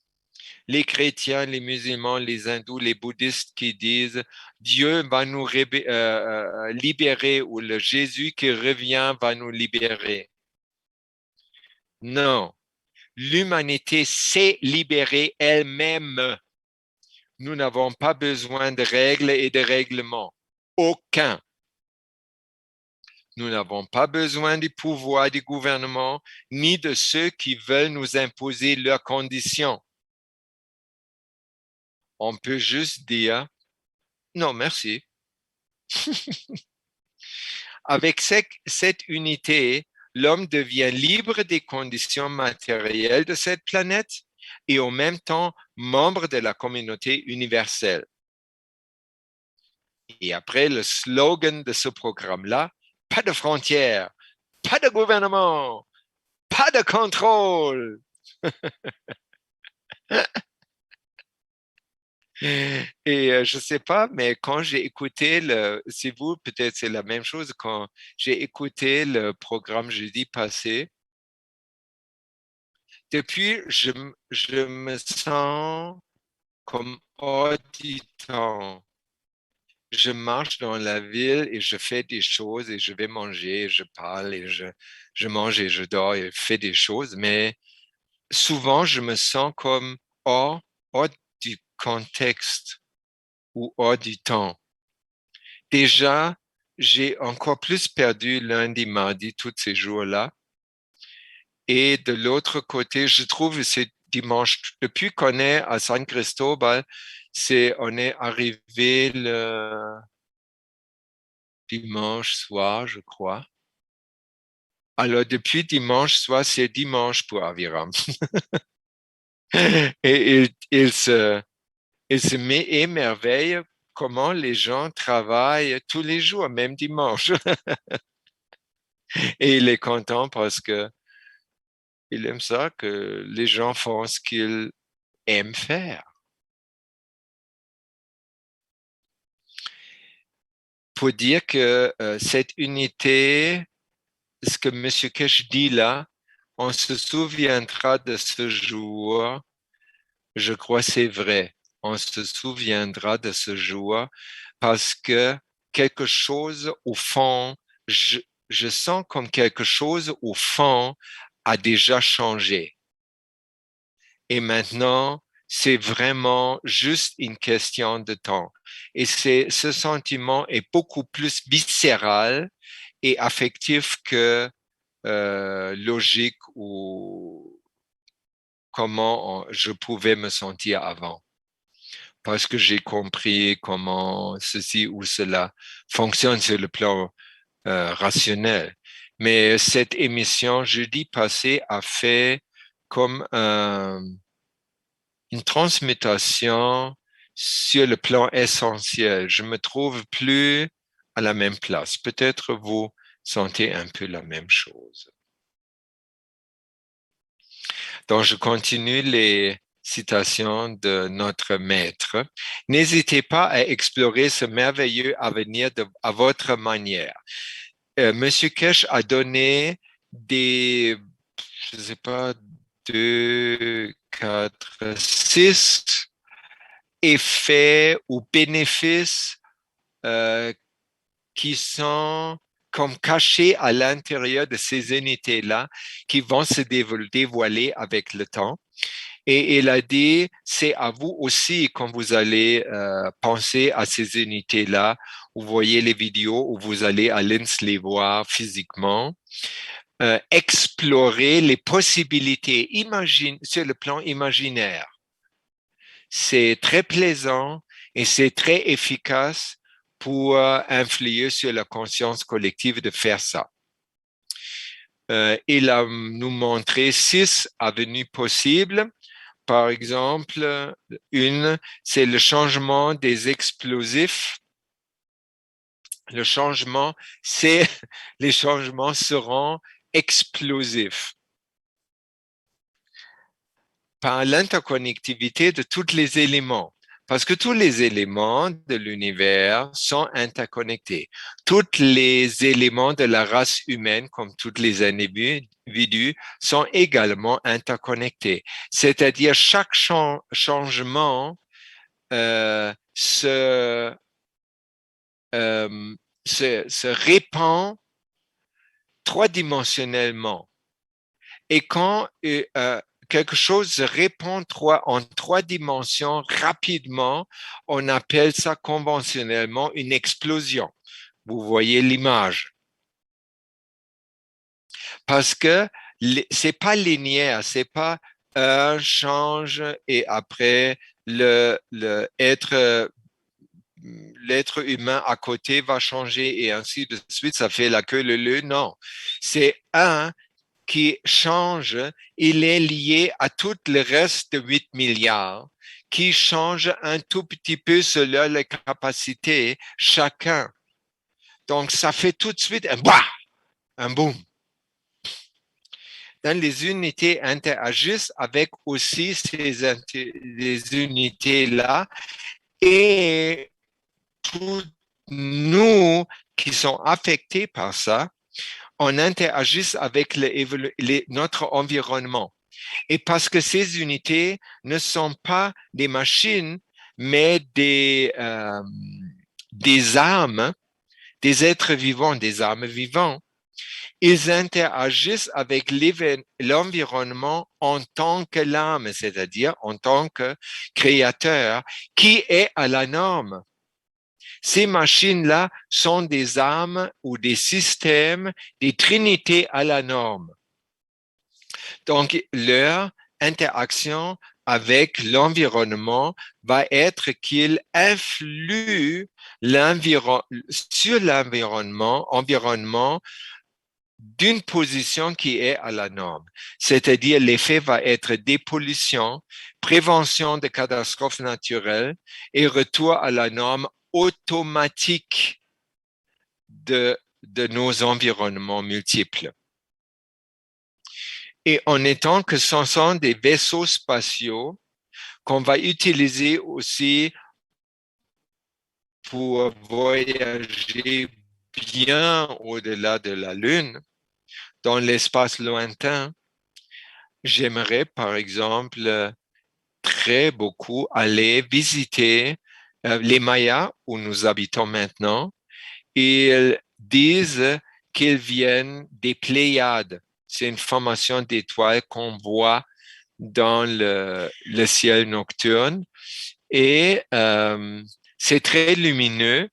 Les chrétiens, les musulmans, les hindous, les bouddhistes qui disent Dieu va nous libérer ou le Jésus qui revient va nous libérer. Non, l'humanité s'est libérée elle-même. Nous n'avons pas besoin de règles et de règlements. Aucun. Nous n'avons pas besoin du pouvoir du gouvernement, ni de ceux qui veulent nous imposer leurs conditions. On peut juste dire non, merci. Avec cette unité, l'homme devient libre des conditions matérielles de cette planète et en même temps membre de la communauté universelle. Et après, le slogan de ce programme-là, pas de frontières, pas de gouvernement, pas de contrôle. Et je sais pas, mais quand j'ai écouté si vous, peut-être c'est la même chose, quand j'ai écouté le programme jeudi passé, depuis, je me sens comme hors du temps. Je marche dans la ville et je fais des choses et je vais manger, je parle et je mange et je dors et je fais des choses, mais souvent je me sens comme hors du contexte ou hors du temps. Déjà, j'ai encore plus perdu lundi, mardi, tous ces jours-là. Et de l'autre côté, je trouve que c'est dimanche. Depuis qu'on est à San Cristobal, on est arrivé le dimanche soir, je crois. Alors, depuis dimanche soir, c'est dimanche pour Aviram. Et il se émerveille comment les gens travaillent tous les jours, même dimanche. Et il est content parce que il aime ça, que les gens font ce qu'ils aiment faire. Pour dire que cette unité, ce que M. Kesh dit là, on se souviendra de ce jour. Je crois que c'est vrai. On se souviendra de ce jour parce que quelque chose au fond, je sens comme quelque chose au fond a déjà changé. Et maintenant, c'est vraiment juste une question de temps. Et ce sentiment est beaucoup plus viscéral et affectif que logique ou comment je pouvais me sentir avant. Parce que j'ai compris comment ceci ou cela fonctionne sur le plan rationnel. Mais cette émission jeudi passé a fait comme une transmutation sur le plan essentiel. Je me trouve plus à la même place. Peut-être vous sentez un peu la même chose. Donc, je continue les citations de notre maître. N'hésitez pas à explorer ce merveilleux avenir à votre manière. Monsieur Kesh a donné des je ne sais pas, 2, 4, 6 effets ou bénéfices qui sont comme cachés à l'intérieur de ces unités-là, qui vont se dévoiler avec le temps. Et il a dit, c'est à vous aussi, quand vous allez penser à ces unités-là, vous voyez les vidéos où vous allez à l'INS les voir physiquement, explorer les possibilités sur le plan imaginaire. C'est très plaisant et c'est très efficace pour influer sur la conscience collective de faire ça. Il a nous montré 6 avenues possibles. Par exemple, une, c'est le changement des explosifs. Le changement, c'est les changements seront explosifs par l'interconnectivité de tous les éléments. Parce que tous les éléments de l'univers sont interconnectés. Tous les éléments de la race humaine, comme tous les individus, sont également interconnectés. C'est-à-dire chaque changement se répand trois-dimensionnellement. Et quand quelque chose se répand en 3 dimensions rapidement, on appelle ça conventionnellement une explosion. Vous voyez l'image. Parce que c'est pas linéaire, c'est pas un change et après l'être humain à côté va changer et ainsi de suite, ça fait la queue le non. C'est un qui change, il est lié à tout le reste de 8 milliards qui change un tout petit peu selon les capacités chacun. Donc, ça fait tout de suite un boom. Dans les unités interagissent avec aussi ces unités-là et tous nous qui sont affectés par ça, on interagit avec notre environnement. Et parce que ces unités ne sont pas des machines, mais des âmes, des êtres vivants, des âmes vivantes, ils interagissent avec l'environnement en tant que l'âme, c'est-à-dire en tant que créateur, qui est à la norme. Ces machines-là sont des âmes ou des systèmes, des trinités à la norme. Donc, leur interaction avec l'environnement va être qu'ils influent sur l'environnement d'une position qui est à la norme. C'est-à-dire, l'effet va être dépollution, prévention de catastrophes naturelles et retour à la norme automatique de nos environnements multiples. Et en étant que ce sont des vaisseaux spatiaux qu'on va utiliser aussi pour voyager bien au-delà de la Lune, dans l'espace lointain, j'aimerais par exemple très beaucoup aller visiter les Mayas où nous habitons maintenant. Ils disent qu'ils viennent des Pléiades. C'est une formation d'étoiles qu'on voit dans le ciel nocturne et c'est très lumineux.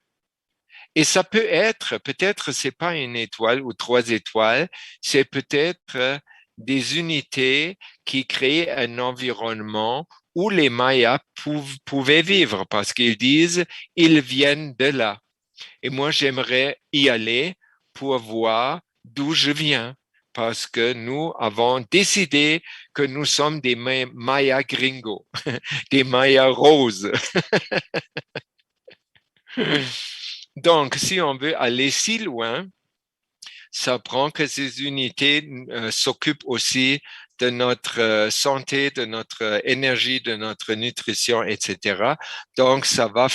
Et ça peut-être c'est pas une étoile ou 3 étoiles, c'est peut-être des unités qui créent un environnement où les Mayas pouvaient vivre parce qu'ils disent ils viennent de là. Et moi, j'aimerais y aller pour voir d'où je viens parce que nous avons décidé que nous sommes des Mayas gringos, des Mayas roses. Donc, si on veut aller si loin, ça prend que ces unités s'occupent aussi de notre santé, de notre énergie, de notre nutrition, etc. Donc, ça va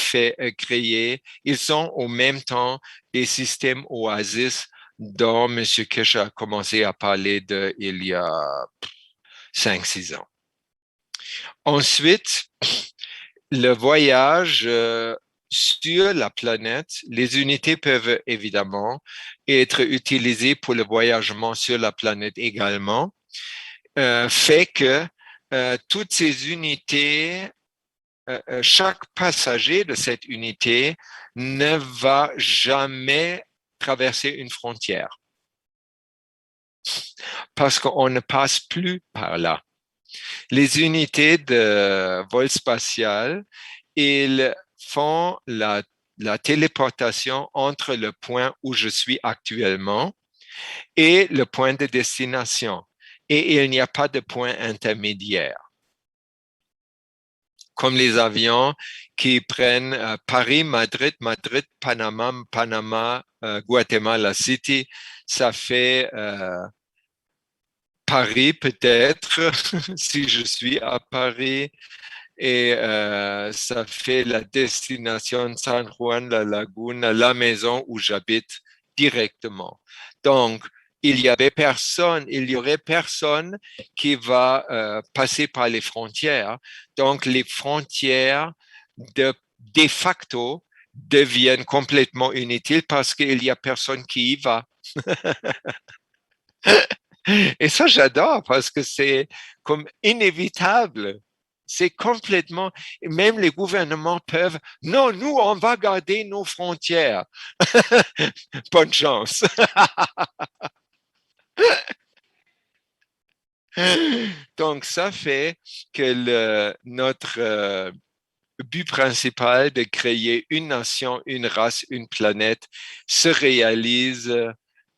créer, ils sont en même temps des systèmes oasis dont M. Kesh a commencé à parler il y a 5-6 ans. Ensuite, le voyage sur la planète, les unités peuvent évidemment être utilisées pour le voyagement sur la planète également, fait que toutes ces unités, chaque passager de cette unité ne va jamais traverser une frontière parce qu'on ne passe plus par là. Les unités de vol spatial, ils font la téléportation entre le point où je suis actuellement et le point de destination. Et il n'y a pas de point intermédiaire. Comme les avions qui prennent Paris, Madrid, Madrid, Panama, Panama, Guatemala City, ça fait Paris peut-être, si je suis à Paris, et ça fait la destination San Juan, la Lagune, la maison où j'habite directement. Donc, il y aurait personne qui va passer par les frontières. Donc, les frontières de facto deviennent complètement inutiles parce qu'il n'y a personne qui y va. Et ça, j'adore parce que c'est comme inévitable. C'est complètement, même les gouvernements peuvent, non, nous, on va garder nos frontières. Bonne chance. Donc, ça fait que notre but principal de créer une nation, une race, une planète se réalise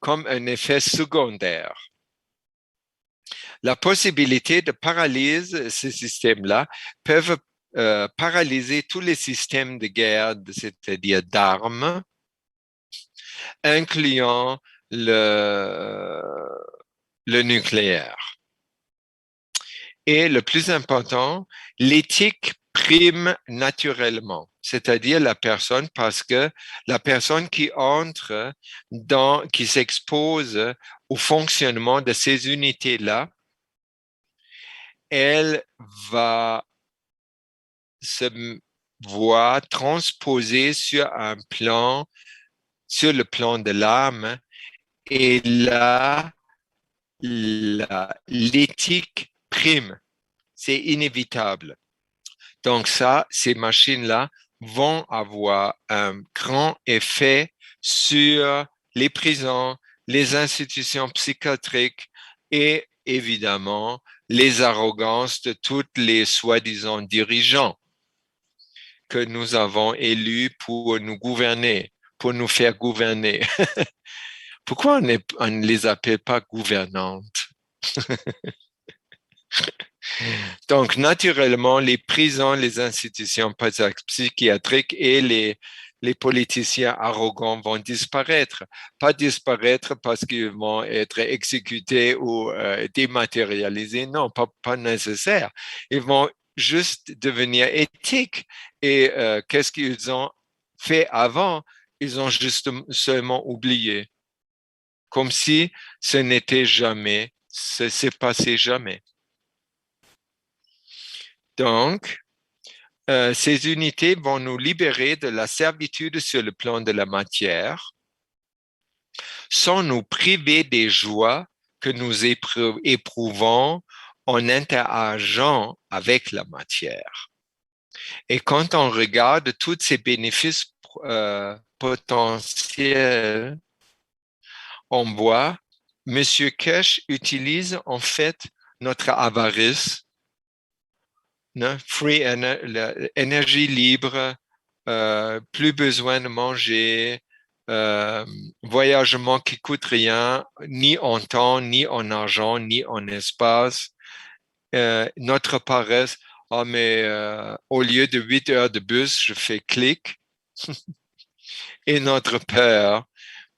comme un effet secondaire. La possibilité de paralyser ces systèmes-là peuvent paralyser tous les systèmes de guerre, c'est-à-dire d'armes, incluant le nucléaire. Et le plus important, l'éthique prime naturellement, c'est-à-dire la personne, parce que la personne qui entre qui s'expose au fonctionnement de ces unités-là, elle va se voir transposée sur le plan de l'âme, et là, l'éthique prime. C'est inévitable. Donc ça, ces machines-là vont avoir un grand effet sur les prisons, les institutions psychiatriques et évidemment les arrogances de tous les soi-disant dirigeants que nous avons élus pour nous gouverner, pour nous faire gouverner. Pourquoi on ne les appelle pas gouvernantes? Donc, naturellement, les prisons, les institutions psychiatriques et les politiciens arrogants vont disparaître. Pas disparaître parce qu'ils vont être exécutés ou dématérialisés. Non, pas nécessaire. Ils vont juste devenir éthiques. Et qu'est-ce qu'ils ont fait avant? Ils ont juste seulement oublié. Comme si ce n'était jamais, ce s'est passé jamais. Donc, ces unités vont nous libérer de la servitude sur le plan de la matière, sans nous priver des joies que nous éprouvons en interageant avec la matière. Et quand on regarde tous ces bénéfices potentiels, on voit, M. Kesh utilise en fait notre avarice, énergie libre, plus besoin de manger, voyagement qui coûte rien, ni en temps, ni en argent, ni en espace. Notre paresse, mais au lieu de 8 heures de bus, je fais clic. Et notre peur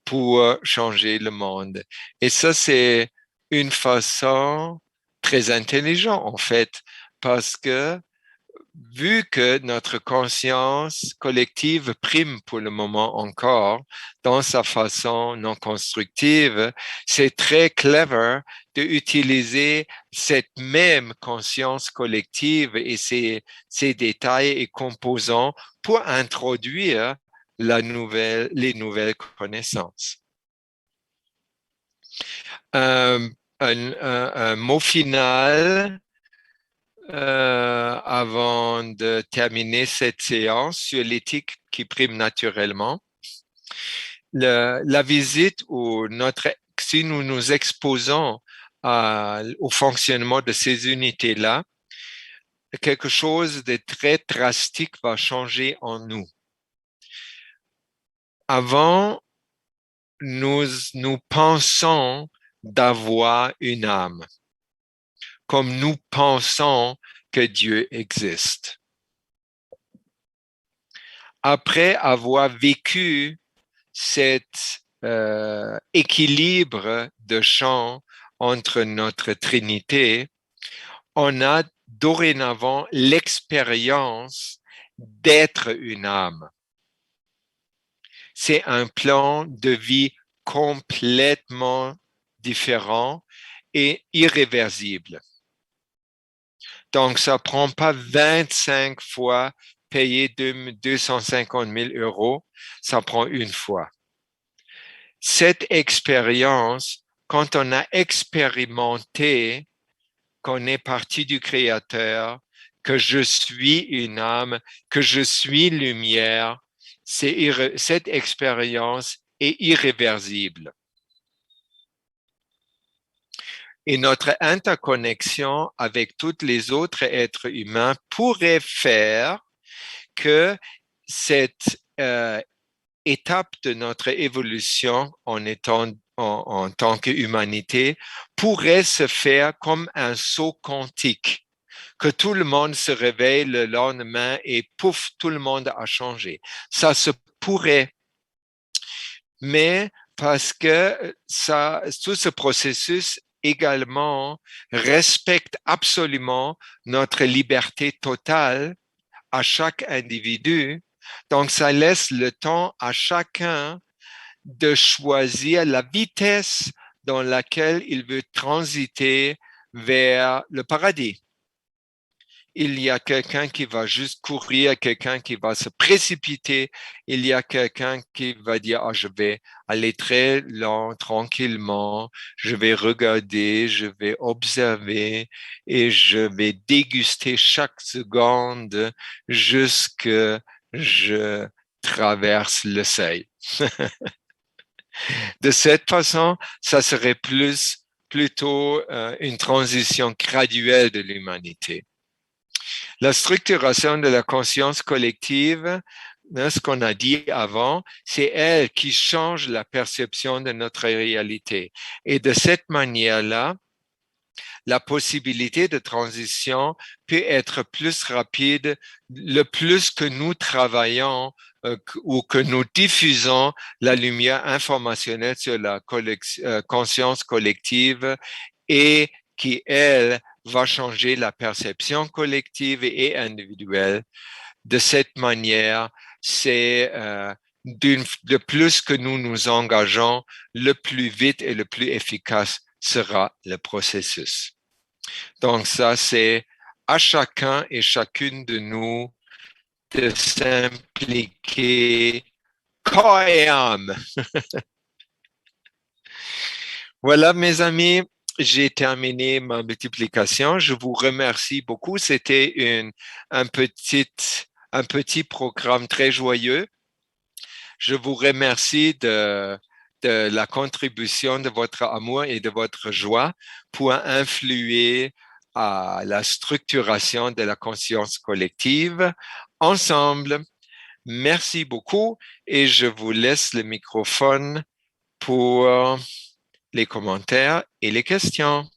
pour changer le monde. Et ça, c'est une façon très intelligente, en fait, parce que vu que notre conscience collective prime pour le moment encore dans sa façon non constructive, c'est très clever d'utiliser cette même conscience collective et ses détails et composants pour introduire les nouvelles connaissances. Un, un mot final avant de terminer cette séance sur l'éthique qui prime naturellement. La visite ou si nous nous exposons au fonctionnement de ces unités-là, quelque chose de très drastique va changer en nous. Avant, nous pensons d'avoir une âme, comme nous pensons que Dieu existe. Après avoir vécu cet équilibre de champ entre notre Trinité, on a dorénavant l'expérience d'être une âme. C'est un plan de vie complètement différent et irréversible. Donc, ça ne prend pas 25 fois payer 250 000 euros, ça prend une fois. Cette expérience, quand on a expérimenté qu'on est partie du Créateur, que je suis une âme, que je suis lumière, cette expérience est irréversible. Et notre interconnexion avec tous les autres êtres humains pourrait faire que cette étape de notre évolution en tant qu'humanité pourrait se faire comme un saut quantique, que tout le monde se réveille le lendemain et pouf, tout le monde a changé. Ça se pourrait, mais parce que tout ce processus également respecte absolument notre liberté totale à chaque individu. Donc, ça laisse le temps à chacun de choisir la vitesse dans laquelle il veut transiter vers le paradis. Il y a quelqu'un qui va juste courir, quelqu'un qui va se précipiter, il y a quelqu'un qui va dire, ah, je vais aller très lent, tranquillement, je vais regarder, je vais observer et je vais déguster chaque seconde jusque je traverse le seuil. De cette façon, ça serait plutôt une transition graduelle de l'humanité. La structuration de la conscience collective, ce qu'on a dit avant, c'est elle qui change la perception de notre réalité. Et de cette manière-là, la possibilité de transition peut être plus rapide le plus que nous travaillons ou que nous diffusons la lumière informationnelle sur la conscience collective et qui, elle, va changer la perception collective et individuelle. De cette manière, c'est de plus que nous nous engageons, le plus vite et le plus efficace sera le processus. Donc ça, c'est à chacun et chacune de nous de s'impliquer corps et âme. Voilà, mes amis, j'ai terminé ma multiplication. Je vous remercie beaucoup. C'était un petit programme très joyeux. Je vous remercie de la contribution de votre amour et de votre joie pour influer à la structuration de la conscience collective ensemble. Merci beaucoup et je vous laisse le microphone pour les commentaires et les questions.